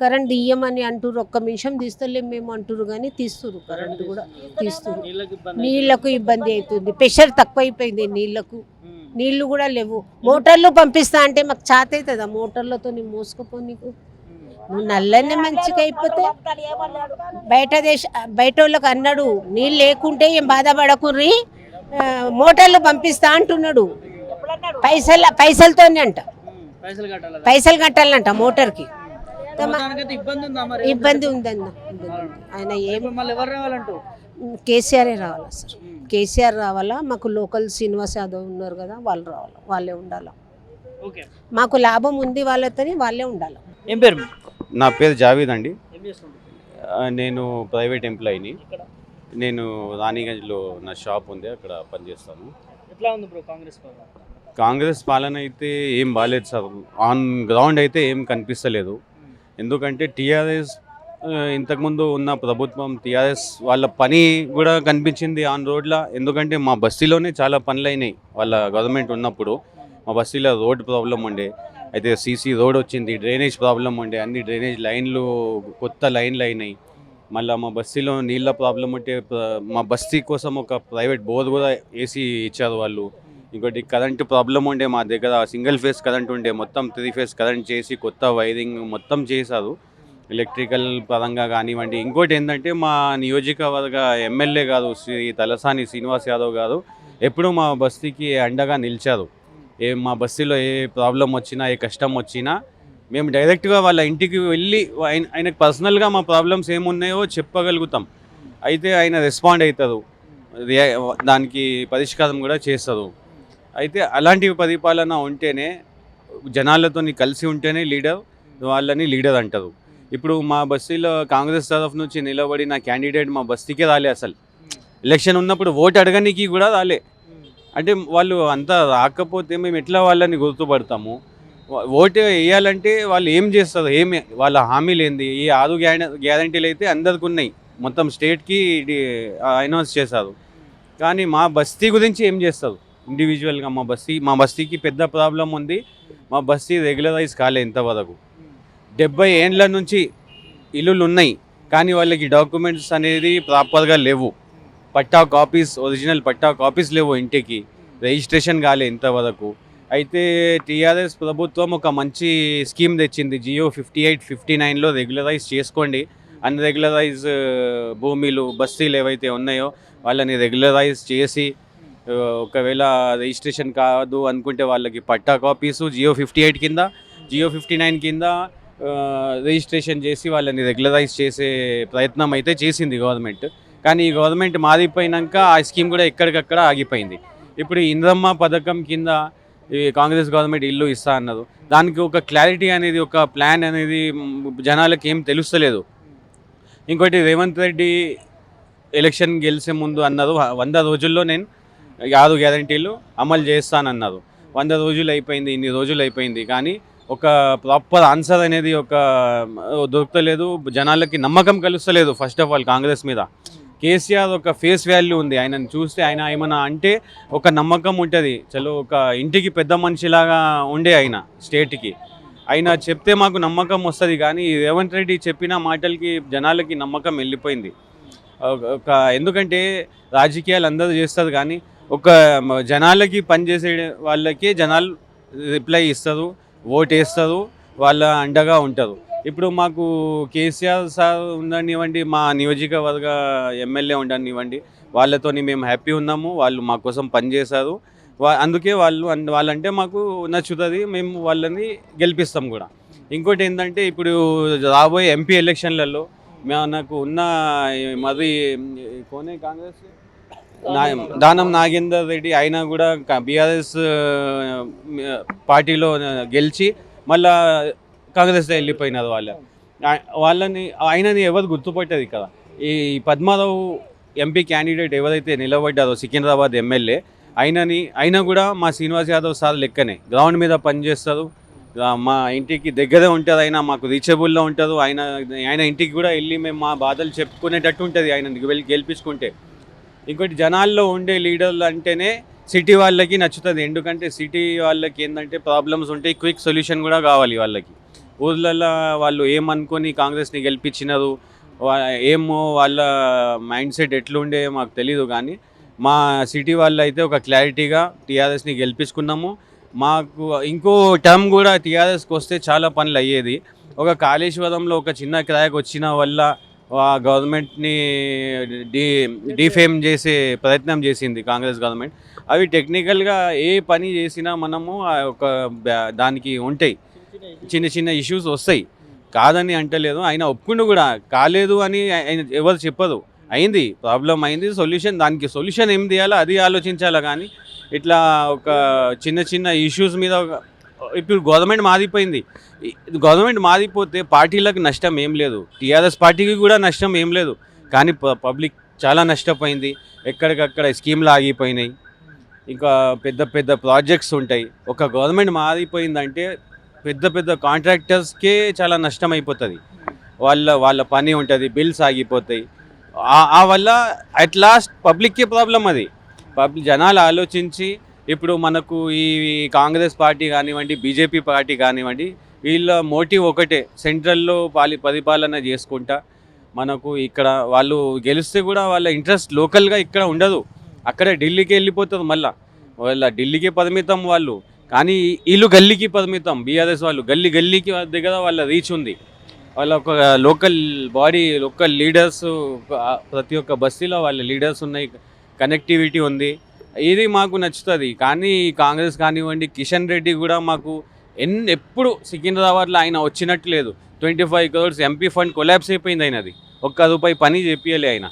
కరెంట్ ఇయ్యమని అంటుర్రు, 1 నిమిషం తీస్తలేము మేము అంటుర్రు, కానీ తీస్తురు కరెంటు కూడా తీస్తురు. నీళ్లకు ఇబ్బంది అవుతుంది, ప్రెషర్ తక్కువ అయిపోయింది నీళ్లకు. నీళ్లు కూడా లేవు. మోటార్లు పంపిస్తా అంటే మాకు చేత అవుతుందా మోటార్లతో మోసుకపో? నీకు నువ్వు నల్లనే మంచిగా అయిపోతే బయట వాళ్ళకి అన్నాడు, నీళ్ళు లేకుంటే ఏం బాధపడకుర్రి, మోటార్లు పంపిస్తా అంటున్నాడు. పైసలతోనే అంట, పైసలు కట్టాలంట మోటార్కి. ఇబ్బంది ఉందన్న. ఆయన ఏం కేసీఆరే రావాలా సార్, కేసీఆర్ రావాలా. మాకు లోకల్ శ్రీనివాస్ యాదవ్ ఉన్నారు కదా, వాళ్ళు రావాలా, వాళ్ళే ఉండాలా. మాకు లాభం ఉంది వాళ్ళతో, వాళ్ళే ఉండాలి. ఏం పేరు? నా పేరు జావీద్ అండి. నేను ప్రైవేట్ ఎంప్లాయీని. నేను రాణిగంజ్లో నా షాప్ ఉంది, అక్కడ పనిచేస్తాను. ఎట్లా ఉంది బ్రో కాంగ్రెస్ పాలన? కాంగ్రెస్ పాలన అయితే ఏం బాగాలేదు సార్. ఆన్ గ్రౌండ్ అయితే ఏం కనిపిస్తలేదు. ఎందుకంటే టీఆర్ఎస్ ఇంతకుముందు ఉన్న ప్రభుత్వం, టీఆర్ఎస్ వాళ్ళ పని కూడా కనిపించింది ఆన్ రోడ్ల. ఎందుకంటే మా బస్తీలోనే చాలా పనులు అయినాయి వాళ్ళ గవర్నమెంట్ ఉన్నప్పుడు. మా బస్తీలో రోడ్ ప్రాబ్లం ఉండే, అయితే సీసీ రోడ్ వచ్చింది. డ్రైనేజ్ ప్రాబ్లం ఉండే, అన్ని డ్రైనేజ్ లైన్లు కొత్త లైన్లు అయినాయి. మళ్ళీ మా బస్తీలో నీళ్ళ ప్రాబ్లం ఉంటే మా బస్తీ కోసం ఒక ప్రైవేట్ బోర్ కూడా వేసి ఇచ్చారు వాళ్ళు. ఇంకోటి కరెంటు ప్రాబ్లం ఉండే, మా దగ్గర సింగిల్ ఫేస్ కరెంట్ ఉండే, మొత్తం 3 ఫేస్ కరెంట్ చేసి కొత్త వైరింగ్ మొత్తం చేశారు ఎలక్ట్రికల్ పరంగా కానివ్వండి. ఇంకోటి ఏంటంటే మా నియోజకవర్గ ఎమ్మెల్యే గారు శ్రీ తలసాని శ్రీనివాస్ యాదవ్ గారు ఎప్పుడూ మా బస్తీకి అండగా నిలిచారు. మా బస్తీలో ఏ ప్రాబ్లం వచ్చినా, ఏ కష్టం వచ్చినా మేము డైరెక్ట్గా వాళ్ళ ఇంటికి వెళ్ళి ఆయనకు పర్సనల్గా మా ప్రాబ్లమ్స్ ఏమున్నాయో చెప్పగలుగుతాం. అయితే ఆయన రెస్పాండ్ అవుతారు, దానికి పరిష్కారం కూడా చేస్తారు. అయితే అలాంటి పరిపాలన ఉంటేనే, జనాలతో కలిసి ఉంటేనే లీడర్, వాళ్ళని లీడర్ అంటారు. ఇప్పుడు మా బస్తీలో కాంగ్రెస్ తరఫు నుంచి నిలబడిన క్యాండిడేట్ మా బస్తీకే రాలే. అసలు ఎలక్షన్ ఉన్నప్పుడు ఓటు అడగడానికి కూడా రాలే. అంటే వాళ్ళు అంతా రాకపోతే మేము ఎట్లా వాళ్ళని గుర్తుపడతాము? ఓటు వేయాలంటే వాళ్ళు ఏం చేస్తారు, ఏమి వాళ్ళ హామీలు ఏంది? ఈ 6 గ్యారంటీలు అయితే అందరికి ఉన్నాయి, మొత్తం స్టేట్కి అనౌన్స్ చేశారు. కానీ మా బస్తీ గురించి ఏం చేస్తారు ఇండివిజువల్గా? మా బస్తీకి పెద్ద ప్రాబ్లం ఉంది. మా బస్తీ రెగ్యులరైజ్ కాలే ఇంతవరకు. 70 ఏండ్ల నుంచి ఇల్లులు ఉన్నాయి, కానీ వాళ్ళకి డాక్యుమెంట్స్ అనేది ప్రాపర్గా లేవు. పట్టా కాపీస్, ఒరిజినల్ పట్టా కాపీస్ లేవు, ఇంటికి రిజిస్ట్రేషన్ కాలే ఇంతవరకు. అయితే టీఆర్ఎస్ ప్రభుత్వం ఒక మంచి స్కీమ్ తెచ్చింది, జియో 58, 59లో రెగ్యులరైజ్ చేసుకోండి. అన్రెగ్యులరైజ్ భూమిలు, బస్తీలు ఏవైతే ఉన్నాయో వాళ్ళని రెగ్యులరైజ్ చేసి, ఒకవేళ రిజిస్ట్రేషన్ కాదు అనుకుంటే వాళ్ళకి పట్టా కాపీసు జియో 58 కింద, జియో 59 కింద రిజిస్ట్రేషన్ చేసి వాళ్ళని రెగ్యులరైజ్ చేసే ప్రయత్నం అయితే చేసింది గవర్నమెంట్. కానీ ఈ గవర్నమెంట్ మారిపోయినాక ఆ స్కీమ్ కూడా ఎక్కడికక్కడ ఆగిపోయింది. ఇప్పుడు ఇంద్రమ్మ పథకం కింద ఈ కాంగ్రెస్ గవర్నమెంట్ ఇల్లు ఇస్తా అన్నారు. దానికి ఒక క్లారిటీ అనేది, ఒక ప్లాన్ అనేది జనాలకు ఏం తెలుస్తలేదు. ఇంకోటి రేవంత్ రెడ్డి ఎలక్షన్ గెలిచే ముందు అన్నారు 100 రోజుల్లో నేను 6 గ్యారంటీలు అమలు చేస్తానన్నారు. 100 రోజులు అయిపోయింది, ఇన్ని రోజులు అయిపోయింది, కానీ ఒక ప్రాపర్ ఆన్సర్ అనేది ఒక దొరకలేదు. జనాలకి నమ్మకం కలుస్తలేదు ఫస్ట్ ఆఫ్ ఆల్ కాంగ్రెస్ మీద. కేసీఆర్ ఒక ఫేస్ వాల్యూ ఉంది, ఆయనను చూస్తే ఆయన ఏమన్నా అంటే ఒక నమ్మకం ఉంటుంది. చలో ఒక ఇంటికి పెద్ద మనిషిలాగా ఉండే ఆయన స్టేట్కి, ఆయన చెప్తే మాకు నమ్మకం వస్తుంది. కానీ రేవంత్ రెడ్డి చెప్పిన మాటలకి జనాలకి నమ్మకం వెళ్ళిపోయింది. ఒక ఎందుకంటే రాజకీయాలు అందరూ చేస్తారు కానీ ఒక జనాలకి పనిచేసే వాళ్ళకి జనాలు రిప్లై ఇస్తారు, ఓటు వేస్తారు, వాళ్ళ అండగా ఉంటారు. ఇప్పుడు మాకు కేసీఆర్ సార్ ఉండనివ్వండి, మా నియోజకవర్గ ఎమ్మెల్యే ఉండనివ్వండి, వాళ్ళతోని మేము హ్యాపీ ఉన్నాము. వాళ్ళు మా కోసం పనిచేశారు. అందుకే వాళ్ళంటే మాకు నచ్చుతుంది, మేము వాళ్ళని గెలిపిస్తాం కూడా. ఇంకోటి ఏంటంటే ఇప్పుడు రాబోయే ఎంపీ ఎలక్షన్లలో నాకు ఉన్న మరి కోనే కాంగ్రెస్ దానం నాగేందర్ రెడ్డి, ఆయన కూడా బీఆర్ఎస్ పార్టీలో గెలిచి మళ్ళా కాంగ్రెస్లో వెళ్ళిపోయినారు. ఆయనని ఎవరు గుర్తుపట్టదు కదా. ఈ పద్మారావు ఎంపీ క్యాండిడేట్ ఎవరైతే నిలబడ్డారో సికింద్రాబాద్ ఎమ్మెల్యే, ఆయన కూడా మా శ్రీనివాస్ యాదవ్ సార్ లెక్కనే గ్రౌండ్ మీద పనిచేస్తారు. మా ఇంటికి దగ్గరే ఉంటారు, ఆయన మాకు రీచబుల్లో ఉంటారు. ఆయన ఇంటికి కూడా వెళ్ళి మేము మా బాధలు చెప్పుకునేటట్టు ఉంటుంది ఆయన గెలిపించుకుంటే. ఇంకోటి జనాల్లో ఉండే లీడర్లు అంటేనే సిటీ వాళ్ళకి నచ్చుతుంది. ఎందుకంటే సిటీ వాళ్ళకి ఏంటంటే ప్రాబ్లమ్స్ ఉంటాయి, క్విక్ సొల్యూషన్ కూడా కావాలి వాళ్ళకి. ఊర్లలో వాళ్ళు ఏమనుకొని కాంగ్రెస్ని గెలిపించినారు, ఏమో వాళ్ళ మైండ్ సెట్ ఎట్లుండే మాకు తెలీదు. కానీ మా సిటీ వాళ్ళు అయితే ఒక క్లారిటీగా టీఆర్ఎస్ని గెలిపించుకున్నాము. మాకు ఇంకో టర్మ్ కూడా టీఆర్ఎస్కి వస్తే చాలా పనులు అయ్యేది. ఒక కాళేశ్వరంలో ఒక చిన్న క్రాక్ వచ్చిన వల్ల గవర్నమెంట్ని డిఫేమ్ చేసే ప్రయత్నం చేసింది కాంగ్రెస్ గవర్నమెంట్. అవి టెక్నికల్గా ఏ పని చేసినా మనము ఒక దానికి ఉంటాయి, చిన్న చిన్న ఇష్యూస్ వస్తాయి, కాదని అంటలేదు. ఆయన ఒప్పుకుంటూ కూడా కాలేదు అని ఆయన ఎవరు చెప్పదు. అయింది, ప్రాబ్లం అయింది, దానికి సొల్యూషన్ ఏం తీయాలో అది ఆలోచించాలా. కానీ ఇట్లా ఒక చిన్న చిన్న ఇష్యూస్ మీద ఇప్పుడు గవర్నమెంట్ మారిపోయింది. గవర్నమెంట్ మారిపోతే పార్టీలకు నష్టం ఏం లేదు, టీఆర్ఎస్ పార్టీకి కూడా నష్టం ఏం లేదు. కానీ పబ్లిక్ చాలా నష్టపోయింది. ఎక్కడికక్కడ స్కీమ్లు ఆగిపోయినాయి, ఇంకా పెద్ద పెద్ద ప్రాజెక్ట్స్ ఉంటాయి. ఒక గవర్నమెంట్ మారిపోయిందంటే పెద్ద పెద్ద కాంట్రాక్టర్స్కే చాలా నష్టం అయిపోతుంది. వాళ్ళ పని ఉంటుంది, బిల్స్ ఆగిపోతాయి. ఆ వల్ల అట్ లాస్ట్ పబ్లిక్కే ప్రాబ్లం. అది జనాలు ఆలోచించి ఇప్పుడు మనకు ఈ కాంగ్రెస్ పార్టీ కానివ్వండి, బీజేపీ పార్టీ కానివ్వండి, వీళ్ళ మోటివ్ ఒకటే, సెంట్రల్లో పరిపాలన చేసుకుంటా మనకు ఇక్కడ వాళ్ళు గెలిస్తే కూడా వాళ్ళ ఇంట్రెస్ట్ లోకల్గా ఇక్కడ ఉండదు, అక్కడ ఢిల్లీకి వెళ్ళిపోతుంది. మళ్ళీ వాళ్ళ ఢిల్లీకి పరిమితం వాళ్ళు, కానీ వీళ్ళు గల్లీకి పరిమితం. బీఆర్ఎస్ వాళ్ళు గల్లీకి దగ్గర వాళ్ళ రీచ్ ఉంది. వాళ్ళ ఒక లోకల్ బాడీ, లోకల్ లీడర్స్, ప్రతి ఒక్క బస్తీలో వాళ్ళ లీడర్స్ ఉన్నాయి, కనెక్టివిటీ ఉంది. ఇది మాకు నచ్చుతుంది. కానీ కాంగ్రెస్ కానివ్వండి, కిషన్ రెడ్డి కూడా మాకు ఎప్పుడు సికింద్రాబాద్లో ఆయన వచ్చినట్టు లేదు. 25 crores ఎంపీ ఫండ్ కొలాప్స్ అయిపోయింది ఆయనది, ఒక్క రూపాయి పని చెప్పియలే ఆయన.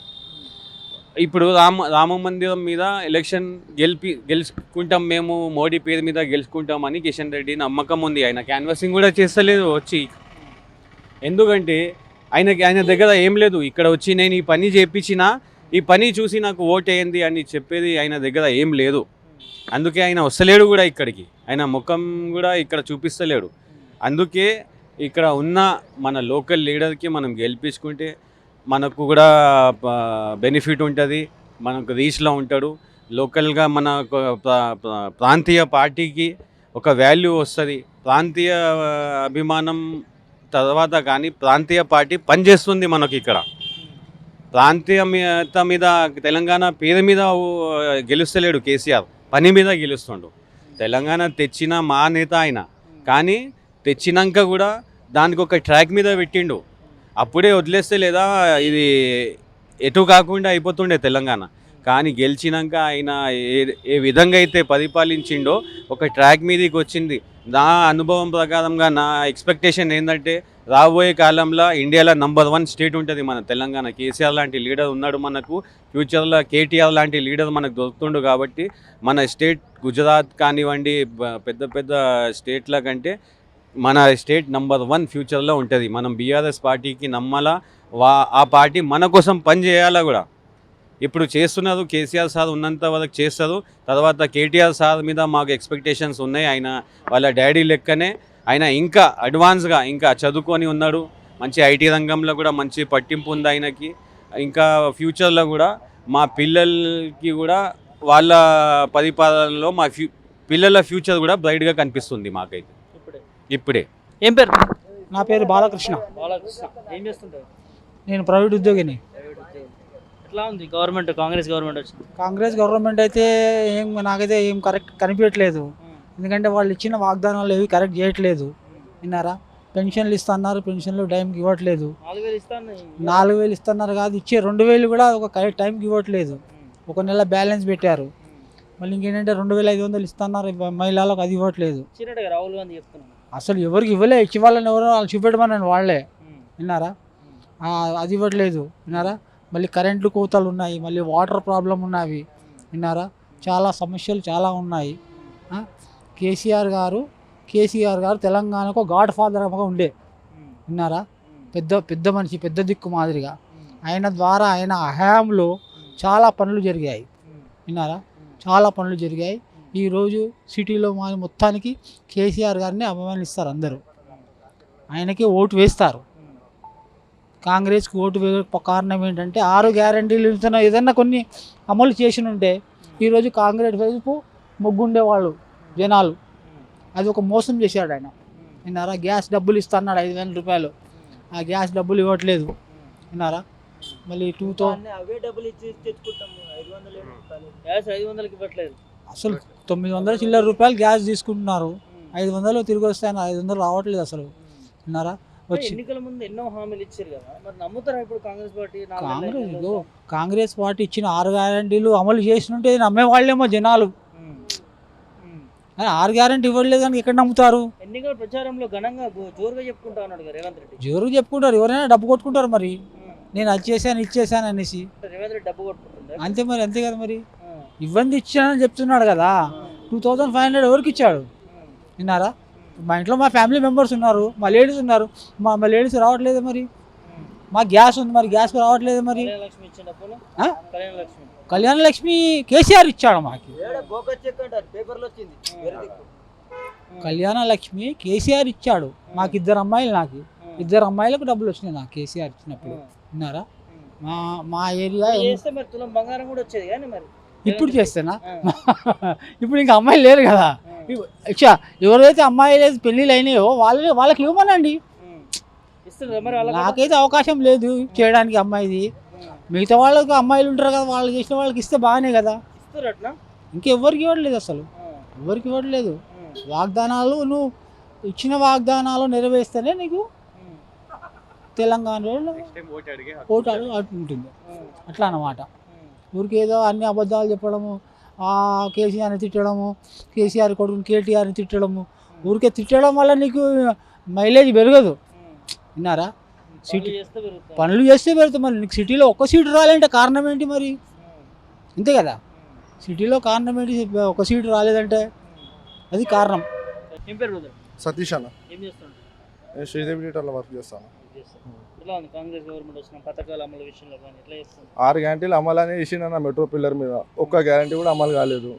ఇప్పుడు రామ మందిరం మీద ఎలక్షన్ గెలుచుకుంటాం, మేము మోడీ పేరు మీద గెలుచుకుంటామని కిషన్ రెడ్డి నమ్మకం ఉంది. ఆయన క్యాన్వాసింగ్ కూడా చేస్తలేదు వచ్చి. ఎందుకంటే ఆయన దగ్గర ఏం లేదు, ఇక్కడ వచ్చి నేను ఈ పని చేయించినా, ఈ పని చూసి నాకు ఓటేయండి అని చెప్పేది ఆయన దగ్గర ఏం లేదు. అందుకే ఆయన వస్తలేడు కూడా ఇక్కడికి, ఆయన ముఖం కూడా ఇక్కడ చూపిస్తలేడు. అందుకే ఇక్కడ ఉన్న మన లోకల్ లీడర్కి మనం గెలిపించుకుంటే మనకు కూడా బెనిఫిట్ ఉంటుంది, మనకు రీచ్లో ఉంటాడు. లోకల్గా మన ప్రాంతీయ పార్టీకి ఒక వాల్యూ వస్తుంది. ప్రాంతీయ అభిమానం తర్వాత కానీ ప్రాంతీయ పార్టీ పనిచేస్తుంది మనకి. ఇక్కడ ప్రాంతీయత మీద, తెలంగాణ పేరు మీద గెలుస్తలేడు కేసీఆర్, పని మీద గెలుస్తుండు. తెలంగాణ తెచ్చిన మా నేత ఆయన, కానీ తెచ్చినాక కూడా దానికి ఒక ట్రాక్ మీద పెట్టిండు. అప్పుడే వదిలేస్తే లేదా ఇది ఎటు కాకుండా అయిపోతుండే తెలంగాణ. కానీ గెలిచినాక ఆయన ఏ విధంగా అయితే పరిపాలించిండో ఒక ట్రాక్ మీదకి వచ్చింది. నా అనుభవం ప్రకారంగా నా ఎక్స్పెక్టేషన్ ఏంటంటే రాబోయే కాలంలో ఇండియాలో నంబర్ 1 స్టేట్ ఉంటుంది మన తెలంగాణ. కేసీఆర్ లాంటి లీడర్ ఉన్నాడు మనకు, ఫ్యూచర్లో కేటీఆర్ లాంటి లీడర్ మనకు దొరుకుతుండు. కాబట్టి మన స్టేట్ గుజరాత్ కానివ్వండి, పెద్ద పెద్ద స్టేట్ల కంటే మన స్టేట్ నంబర్ 1 ఫ్యూచర్లో ఉంటుంది. మనం బీఆర్ఎస్ పార్టీకి నమ్మాలా, ఆ పార్టీ మన కోసం పని చేయాలా కూడా. ఇప్పుడు చేస్తున్నారు, కేసీఆర్ సార్ ఉన్నంత వరకు చేస్తారు. తర్వాత కేటీఆర్ సార్ మీద మాకు ఎక్స్పెక్టేషన్స్ ఉన్నాయి. ఆయన వాళ్ళ డాడీ లెక్కనే ఆయన ఇంకా అడ్వాన్స్గా ఇంకా చదువుకొని ఉన్నాడు. మంచి ఐటీ రంగంలో కూడా మంచి పట్టింపు ఉంది ఆయనకి. ఇంకా ఫ్యూచర్లో కూడా మా పిల్లలకి కూడా వాళ్ళ పరిపాలనలో మా పిల్లల ఫ్యూచర్ కూడా బ్రైట్గా కనిపిస్తుంది మాకైతే ఇప్పుడే. ఏం పేరు? నా పేరు బాలకృష్ణ. బాలకృష్ణ. ఏం చేస్తుంటారు? నేను ప్రైవేట్ ఉద్యోగిని. ఎట్లా ఉంది గవర్నమెంట్, కాంగ్రెస్ గవర్నమెంట్ వచ్చింది? కాంగ్రెస్ గవర్నమెంట్ అయితే నాకైతే ఏం కరెక్ట్ కనిపించట్లేదు. ఎందుకంటే వాళ్ళు ఇచ్చిన వాగ్దానాలు ఏవి కరెక్ట్ చేయట్లేదు. విన్నారా? పెన్షన్లు ఇస్తున్నారు, పెన్షన్లు టైంకి ఇవ్వట్లేదు. 4,000 ఇస్తున్నారు కాదు, ఇచ్చే 2,000 కూడా ఒక టైంకి ఇవ్వట్లేదు. ఒక నెల బ్యాలెన్స్ పెట్టారు. మళ్ళీ ఇంకేంటంటే 2,500 ఇస్తున్నారు మహిళలకు, అది ఇవ్వట్లేదు. రాహుల్ గాంధీ చెప్తున్నాను అసలు ఎవరికి ఇవ్వలే, ఇచ్చి వాళ్ళని ఎవరో వాళ్ళు చూపెట్టమని వాళ్ళే. విన్నారా? అది ఇవ్వట్లేదు. విన్నారా? మళ్ళీ కరెంట్లు కోతలు ఉన్నాయి, మళ్ళీ వాటర్ ప్రాబ్లం ఉన్నవి. విన్నారా? చాలా సమస్యలు చాలా ఉన్నాయి. కేసీఆర్ గారు తెలంగాణకు గాడ్ ఫాదర్గా ఉండే. విన్నారా? పెద్ద మనిషి, పెద్ద దిక్కు మాదిరిగా. ఆయన ద్వారా ఆయన హయాంలో చాలా పనులు జరిగాయి. విన్నారా? చాలా పనులు జరిగాయి. ఈరోజు సిటీలో మొత్తానికి కేసీఆర్ గారిని అభిమానిస్తారు అందరూ. ఆయనకి ఓటు వేస్తారు. కాంగ్రెస్కి ఓటు కారణం ఏంటంటే 6 గ్యారంటీలు ఏదన్నా కొన్ని అమలు చేసి ఉంటే ఈరోజు కాంగ్రెస్ వైపు మొగ్గుండేవాళ్ళు జనాలు. అది ఒక మోసం చేశాడు ఆయన. విన్నారా? గ్యాస్ డబ్బులు ఇస్తున్నాడు 5,000 రూపాయలు. ఆ గ్యాస్ డబ్బులు ఇవ్వట్లేదు. విన్నారా? మళ్ళీ 2000 అవే డబ్బులు ఇచ్చి తెచ్చుకుంటాము. 500 ఇవ్వట్లేదు. అసలు 900 చిల్లర రూపాయలు గ్యాస్ తీసుకుంటున్నారు. 500 తిరిగి వస్తాయని 500 రావట్లేదు అసలు. విన్నారా? ఎన్నికల ముందు ఎన్నో హామీలు ఇచ్చారు కదా, మరి నమ్ముతారా ఇప్పుడు కాంగ్రెస్ పార్టీ? కాంగ్రెస్ పార్టీ ఇచ్చిన 6 గ్యారంటీలు అమలు చేసినట్టే నమ్మేవాళ్ళేమో జనాలు. 6 గ్యారంటీ ఇవ్వలేదు కానీ ఎక్కడ నమ్ముతారు? ఎన్నికల ప్రచారంలో ఘనంగా జోరుగా చెప్పుకుంటా ఉన్నాడు కదా రేవంత్ రెడ్డి. జోరుగా చెప్పుకుంటారు, ఎవరైనా డబ్బు కొట్టుకుంటారు. మరి నేను అది చేశాను ఇది చేశాను అనేసి రేవంత్ రెడ్డి డబ్బు కొట్టుకుంటారు అంతే. మరి అంతే కదా, మరి ఇవ్వండి ఇచ్చానని చెప్తున్నాడు కదా. 2,500 ఎవరికి ఇచ్చాడు? విన్నారా? మా ఇంట్లో మా ఫ్యామిలీ మెంబర్స్ ఉన్నారు, మా లేడీస్ ఉన్నారు. మా లేడీస్ రావట్లేదు. మరి మా గ్యాస్ ఉంది, మరి గ్యాస్ రావట్లేదు. మరి కళ్యాణ లక్ష్మి కేసీఆర్ ఇచ్చాడు మాకు. కళ్యాణ లక్ష్మి కేసీఆర్ ఇచ్చాడు మాకు. 2 అమ్మాయిలు, నాకు 2 అమ్మాయిలకు డబ్బులు వచ్చినాయి నాకు కేసీఆర్ ఇచ్చినప్పుడు. విన్నారా? మా ఏరియా బంగారం కూడా వచ్చేది కానీ మరి ఇప్పుడు చేస్తేనా? ఇప్పుడు ఇంకా అమ్మాయిలు లేరు కదా. ఎవరైతే అమ్మాయిలు పెళ్ళిళ్ళు అయినాయో వాళ్ళకి ఇవ్వమనండి. నాకైతే అవకాశం లేదు చేయడానికి అమ్మాయిది. మిగతా వాళ్ళకి అమ్మాయిలు ఉంటారు కదా, వాళ్ళు చేసిన వాళ్ళకి ఇస్తే బాగానే కదా. ఇంకెవ్వరికి ఇవ్వట్లేదు, అసలు ఎవరికి ఇవ్వట్లేదు. వాగ్దానాలు నువ్వు ఇచ్చిన వాగ్దానాలు నెరవేర్స్తేనే నీకు తెలంగాణలో ఓటు అడుగు ఉంటుంది. అట్లా అన్నమాట. ఊరికి ఏదో అన్ని అబద్ధాలు చెప్పడము, కేసీఆర్ని తిట్టడము, కేసీఆర్ కొడుకుని కేటీఆర్ని తిట్టడము, ఊరికే తిట్టడం వల్ల నీకు మైలేజ్ పెరగదు. విన్నారా? సిటీ పనులు చేస్తే పెరుగుతుంది. మరి నీకు సిటీలో ఒక్క సీటు రాలేంటే కారణం ఏంటి? మరి అంతే కదా, సిటీలో కారణం ఏంటి? ఒక సీటు రాలేదంటే అది కారణం. ఏం పేరు? సతీష్ అన్న. ఏం చేస్తాను? నేను శ్రీదేవి థియేటర్లో వర్క్ చేస్తాను. ఎలా ఉంది కాంగ్రెస్ గవర్నమెంట్ వచ్చిన పథకాల అమలు విషయంలో కానీ ఎట్లా చేస్తుంది? 6 గ్యారంటీలు అమలు అని వేసిందన్న మెట్రో పిల్లర్ మీద. ఒక్క గ్యారంటీ కూడా అమలు కాలేదు.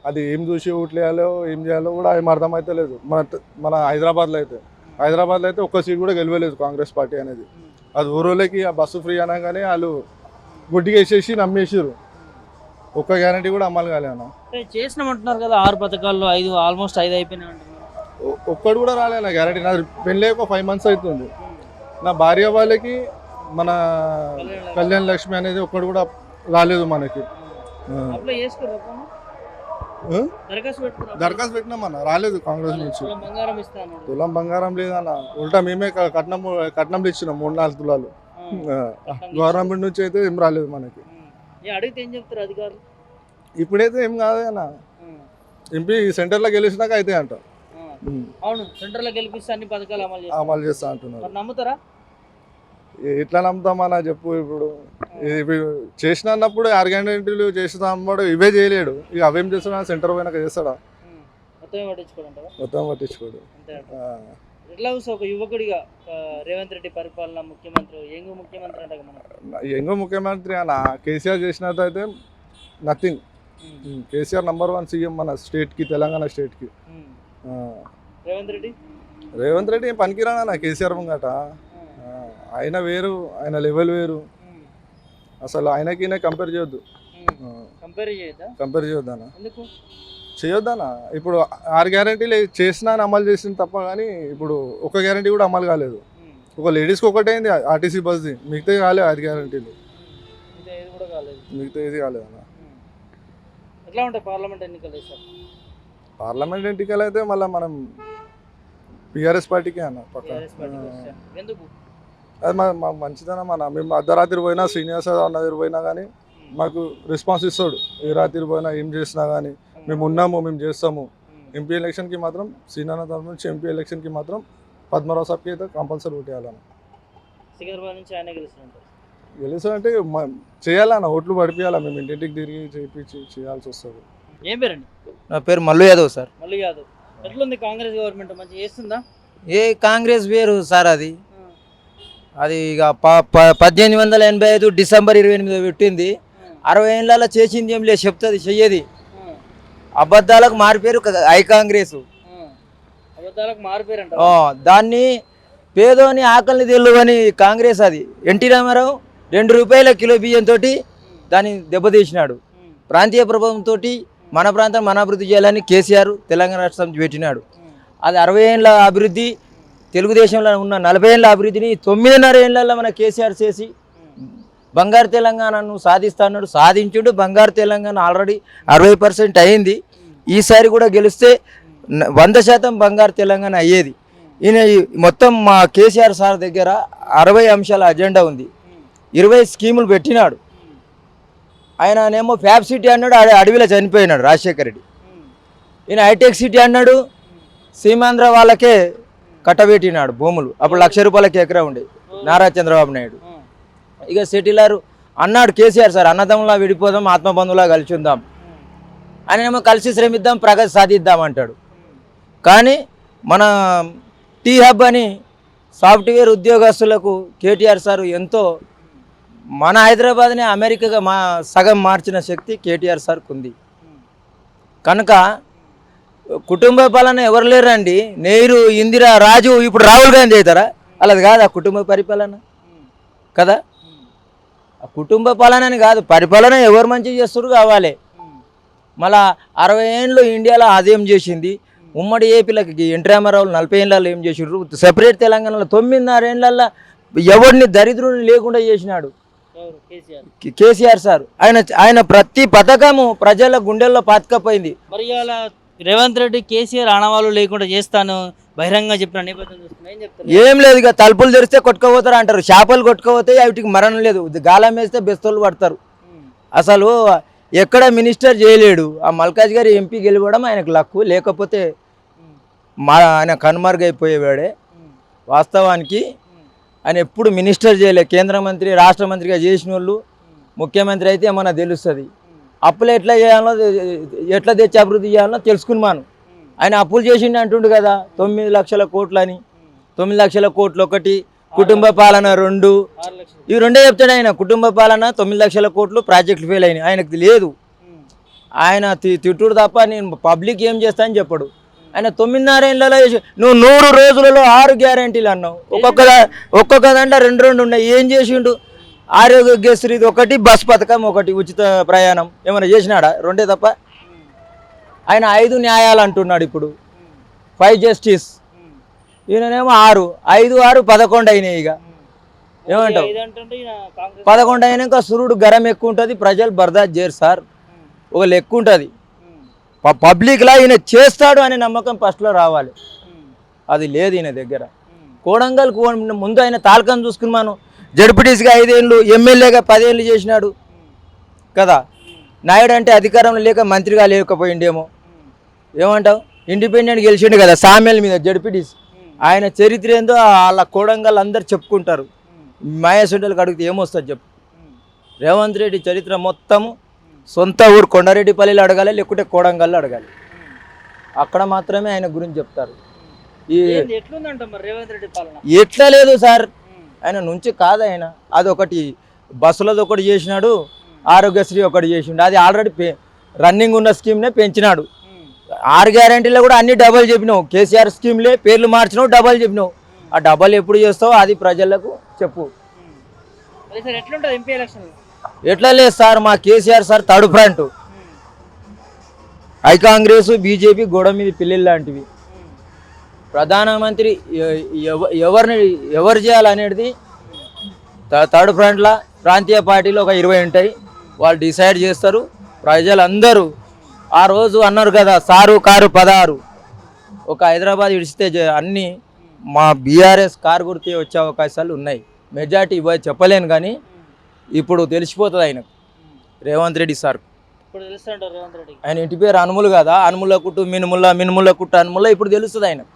అది ఏం చూసి ఓట్లేయాలో ఏం చేయాలో కూడా ఏం అర్థమైతే లేదు. మన హైదరాబాద్లో అయితే ఒక్క సీట్ కూడా గెలవలేదు కాంగ్రెస్ పార్టీ అనేది. అది ఊరోళ్ళకి ఆ బస్సు ఫ్రీ అనగానే వాళ్ళు గుడ్డిగా వేసేసి నమ్మేసారు. ఒక్క గ్యారంటీ కూడా అమలు కాలేదన్న. చేసినామంటున్నారు కదా 6 పథకాల్లో ఆల్మోస్ట్ 5 అయిపోయినాయి అంటున్నారు. ఒక్కడు కూడా రాలేదు నా గ్యారంటీ. నా పెళ్ళి ఒక 5 months అవుతుంది. నా భార్య వాళ్ళకి మన కళ్యాణ లక్ష్మి అనేది ఒక్కడు కూడా రాలేదు మనకి. దరఖాస్తు పెట్టినామన్న, రాలేదు కాంగ్రెస్ నుంచి. తులం బంగారం లేదన్న, ఉల్టా మేమే కట్నంలు ఇచ్చినాం 3-4 తులాలు. గవర్నమెంట్ నుంచి అయితే ఏం రాలేదు మనకి. ఇప్పుడైతే ఏం కాదు అన్న. ఎంపీ సెంటర్లో గెలిచినాక అయితే అంట. అవును, సెంటర్ లో గెలిపిస్తే అన్ని పథకాలు అమలు చేస్తా అంటున్నారు. నమ్ముతారా? ఎట్లా నమ్ముతామన్నా చెప్పు. ఇప్పుడు చేసిన అన్నప్పుడు 6 గ్యారంటీలు చేసిన అమ్మడు ఇవే చేయలేడు. ఇక అవేం చేస్తున్నా సెంటర్ పోయినాక చేస్తాడా? మొత్తం పట్టించుకోడు. ఎట్లా చూస్తావు ఒక యువకుడిగా రేవంత్ రెడ్డి పరిపాలన, ముఖ్యమంత్రి యంగ్ ముఖ్యమంత్రి అంటే యంగ్ ముఖ్యమంత్రి అన్న కేసీఆర్ చేసినట్టు అయితే నథింగ్. కేసీఆర్ #1 సీఎం మన స్టేట్కి, తెలంగాణ స్టేట్కి. రేవంత్ రెడ్డి ఏం పనికిరానా కేసీఆర్ ముంగట. ఆయన వేరు, ఆయన లెవెల్ వేరు. అసలు ఆయనకి ఈయన కంపేర్ చేయొద్దు. కంపేర్ చేయొద్దన్న. చేయొద్దన్న. ఇప్పుడు 6 గ్యారంటీలు చేసినా అని అమలు చేసింది తప్ప, కానీ ఇప్పుడు ఒక గ్యారంటీ కూడా అమలు కాలేదు. ఒక లేడీస్కి ఒకటే అయింది ఆర్టీసీ బస్ది, మిగతా కాలేదు 6 గ్యారంటీలు, మిగతా ఏది కాలేదన్న. ఎట్లా ఉంటాయి పార్లమెంట్ ఎన్నికలు ఈసారి? పార్లమెంట్ ఎన్నికలు అయితే మళ్ళీ మనం టీఆర్ఎస్ పార్టీకే అన్న పక్క. ఎందుకు? అది మా మంచిదన్న. మేము అర్ధరాత్రి పోయినా, శ్రీనివాస అన్న దగ్గర పోయినా కానీ మాకు రెస్పాన్స్ ఇస్తాడు. ఏ రాత్రి పోయినా ఏం చేసినా కానీ మేము ఉన్నాము, మేము చేస్తాము. ఎంపీ ఎలక్షన్కి మాత్రం శ్రీనారాయణ తరఫు నుంచి ఎంపీ ఎలక్షన్కి మాత్రం పద్మరావు సాబ్కి అయితే కంపల్సరీ ఓటేయాలన్న. సికింద్రాబాద్ నుంచి ఆయన గెలుస్తుంటారు. గెలుస్తారంటే చేయాలన్న, ఓట్లు పడిపోయాలా, మేము ఇంటింటికి తిరిగి చేయించి చేయాల్సి వస్తుంది. ఏం పేరండి? నా పేరు మల్లు యాదవ్ సార్. మల్లు యాదవ్. ఎట్లుంది కాంగ్రెస్ గవర్నమెంట్? మంచిగా చేస్తుందా? ఏ కాంగ్రెస్ వేరు సార్, అది ఇక 1885 డిసెంబర్ 28 పెట్టింది. 60 ఏళ్ళలో చేసింది ఏం లేదు, చెప్తుంది చెయ్యేది. అబద్ధాలకు మారిపోయారు ఐ కాంగ్రెస్. దాన్ని పేదోని ఆకలిని తెల్లువని కాంగ్రెస్. అది ఎన్టీ రామారావు 2 రూపాయల కిలో బియ్యంతో దాన్ని దెబ్బతీసినాడు. ప్రాంతీయ ప్రభుత్వంతో మన ప్రాంతం మన అభివృద్ధి చేయాలని కేసీఆర్ తెలంగాణ రాష్ట్రం పెట్టినాడు. అది 60 ఏళ్ళ అభివృద్ధి, తెలుగుదేశంలో ఉన్న 40 ఏళ్ళ అభివృద్ధిని 9.5 ఏళ్ళల్లో మన కేసీఆర్ చేసి బంగారు తెలంగాణను సాధిస్తాడు. సాధించుడు. బంగారు తెలంగాణ ఆల్రెడీ 60% అయింది. ఈసారి కూడా గెలిస్తే 100% బంగారు తెలంగాణ అయ్యేది. ఈయన మొత్తం మా కేసీఆర్ సార్ దగ్గర 60 అంశాల అజెండా ఉంది. 20 స్కీములు పెట్టినాడు. ఆయననేమో ఫ్యాబ్ సిటీ అన్నాడు, అడవిలో చనిపోయినాడు రాజశేఖర రెడ్డి. ఈయన హైటెక్ సిటీ అన్నాడు, సీమాంధ్ర వాళ్ళకే కట్టబెట్టినాడు భూములు. అప్పుడు 1,00,000 రూపాయలకి ఎకరా ఉండే నారా చంద్రబాబు నాయుడు. ఇక సెటిలర్ అన్నాడు కేసీఆర్ సార్, అన్నదమ్ములా విడిపోదాం, ఆత్మబంధువులా కలిసి ఉందాం. ఆయనేమో కలిసి శ్రమిద్దాం, ప్రగతి సాధిద్దాం అంటాడు. కానీ మన టీ హబ్ అని సాఫ్ట్వేర్ ఉద్యోగస్తులకు కేటీఆర్ సార్ ఎంతో, మన హైదరాబాద్ని అమెరికాగా సగం మార్చిన శక్తి కేటీఆర్ సార్కు ఉంది. కనుక కుటుంబ పాలన ఎవరు లేరండి. నెహ్రూ, ఇందిరా, రాజు, ఇప్పుడు రాహుల్ గాంధీ అవుతారా? అలాది కాదు ఆ కుటుంబ పరిపాలన కదా. ఆ కుటుంబ పాలన అని కాదు, పరిపాలన ఎవరు మంచిగా చేస్తారు కావాలి. మళ్ళా 60 ఏళ్ళు ఇండియాలో అదేం చేసింది. ఉమ్మడి ఏపీలకి ఎన్టీ రామారావు 40 ఏళ్ళలో ఏం చేసిండ్రు. సెపరేట్ తెలంగాణలో 9.5 ఏళ్ళల్లో ఎవరిని దరిద్రుని లేకుండా చేసినాడు కేసీఆర్ సార్. ఆయన ప్రతి పథకము ప్రజల గుండెల్లో పాతుకపోయింది. మరి ఇవాళ రేవంత్ రెడ్డి కేసీఆర్ ఆనవాళ్ళు లేకుండా చేస్తాను బహిరంగ చెప్పిన నేపథ్యం చూస్తున్నా, ఏం చెప్తారు? ఏం లేదు, ఇక తలుపులు తెరిస్తే కొట్టుకోపోతారు అంటారు. చేపలు కొట్టుకోపోతే వాటికి మరణం లేదు, గాలం వేస్తే బెస్తోళ్ళు పడతారు. అసలు ఎక్కడ మినిస్టర్ చేయలేడు. ఆ మల్కాజ్ గారి ఎంపీ గెలవడం ఆయనకు లక్కు, లేకపోతే ఆయన కనుమరుగైపోయేవాడే. వాస్తవానికి ఆయన ఎప్పుడు మినిస్టర్ చేయలే. కేంద్ర మంత్రి, రాష్ట్ర మంత్రిగా చేసిన వాళ్ళు, ముఖ్యమంత్రి అయితే ఏమన్నా తెలుస్తుంది. అప్పులు ఎట్లా చేయాలో, ఎట్లా తెచ్చి అభివృద్ధి చేయాలో తెలుసుకున్నాను. ఆయన అప్పులు చేసిండు అంటుండు కదా, 9 లక్షల కోట్లు అని. 9 లక్షల కోట్లు ఒకటి, కుటుంబ పాలన 2, ఇవి 2 చెప్తాడు ఆయన. కుటుంబ పాలన 9 లక్షల కోట్లు ప్రాజెక్టులు ఫెయిల్ అయినాయి, ఆయనకు లేదు. ఆయన తిట్టుడు తప్ప నేను పబ్లిక్ ఏం చేస్తా అని చెప్పడు. ఆయన 9.5 ఏళ్ళలో నువ్వు 100 రోజులలో 6 గ్యారంటీలు అన్నావు. ఒక్కొక్క దాంట్లో 2 ఉన్నాయి. ఏం చేసిండు? ఆరోగ్యశ్రీ ఒకటి, బస్ పథకం ఒకటి, ఉచిత ప్రయాణం ఏమైనా చేసినాడా? 2 తప్ప. ఆయన 5 న్యాయాలు అంటున్నాడు. ఇప్పుడు 5 జస్టిస్, ఈయననేమో 6, 5, 6, 11 అయినాయి. ఇక ఏమంటావు? 11 అయినాక సూర్యుడు గరం ఎక్కువ ఉంటుంది, ప్రజలు బర్దాస్త్ చేయరు సార్. ఒక లెక్క ఉంటుంది. పబ్లిక్లా ఈయన చేస్తాడు అనే నమ్మకం ఫస్ట్లో రావాలి. అది లేదు ఈయన దగ్గర. కోడంగల్ ముందు ఆయన తాలకం చూసుకున్నాను. జడ్పీటీసీగా 5 ఏళ్ళు, ఎమ్మెల్యేగా 10 ఏళ్ళు చేసినాడు కదా. నాయుడు అంటే అధికారంలో లేక మంత్రిగా లేకపోయిండేమో. ఏమంటావు? ఇండిపెండెంట్ గెలిచిండు కదా సామెల మీద జడ్పీటీసీ. ఆయన చరిత్ర ఏందో వాళ్ళ కోడంగల్ అందరు చెప్పుకుంటారు. మాయాసుడ్డలకు అడిగితే ఏమొస్తుంది చెప్పు. రేవంత్ రెడ్డి చరిత్ర మొత్తము సొంత ఊరు కొండారెడ్డిపల్లిలో అడగాలి, లేకుంటే కోడంగల్లో అడగాలి. అక్కడ మాత్రమే ఆయన గురించి చెప్తారు. ఎట్లా లేదు సార్, ఆయన నుంచి కాదు. ఆయన అదొకటి బస్సులది ఒకటి చేసినాడు, ఆరోగ్యశ్రీ ఒకటి చేసిండు. అది ఆల్రెడీ రన్నింగ్ ఉన్న స్కీమ్నే పెంచినాడు. 6 గ్యారంటీలో కూడా అన్ని డబల్ చెప్పినావు. కేసీఆర్ స్కీమ్లే పేర్లు మార్చినావు, డబల్ చెప్పినావు. ఆ డబల్ ఎప్పుడు చేస్తావో అది ప్రజలకు చెప్పు. మరి సార్ ఎట్లుంటుంది ఎంపీ ఎలక్షన్? ఎట్లా లేదు సార్, మా KCR sir third front. I Congress BJP గోడ మీద పిల్లలు లాంటివి. ప్రధానమంత్రి ఎవరు చేయాలనేది థర్డ్ ఫ్రంట్లో ప్రాంతీయ పార్టీలు ఒక 20 ఉంటాయి, వాళ్ళు డిసైడ్ చేస్తారు. ప్రజలందరూ ఆ రోజు అన్నారు కదా, సారు కారు 16, ఒక హైదరాబాద్ విడిచితే అన్నీ మా బీఆర్ఎస్ కారు గుర్తి వచ్చే అవకాశాలు ఉన్నాయి. మెజార్టీ చెప్పలేను కానీ ఇప్పుడు తెలిసిపోతుంది ఆయనకు, రేవంత్ రెడ్డి సార్. ఇప్పుడు తెలుస్తుంటారు రేవంత్ రెడ్డి. ఆయన ఇంటి పేరు అనుములు కదా, అనుముల కుట్టు మినుముల, మినుముల కుట్టు అనుముల, ఇప్పుడు తెలుస్తుంది ఆయనకు.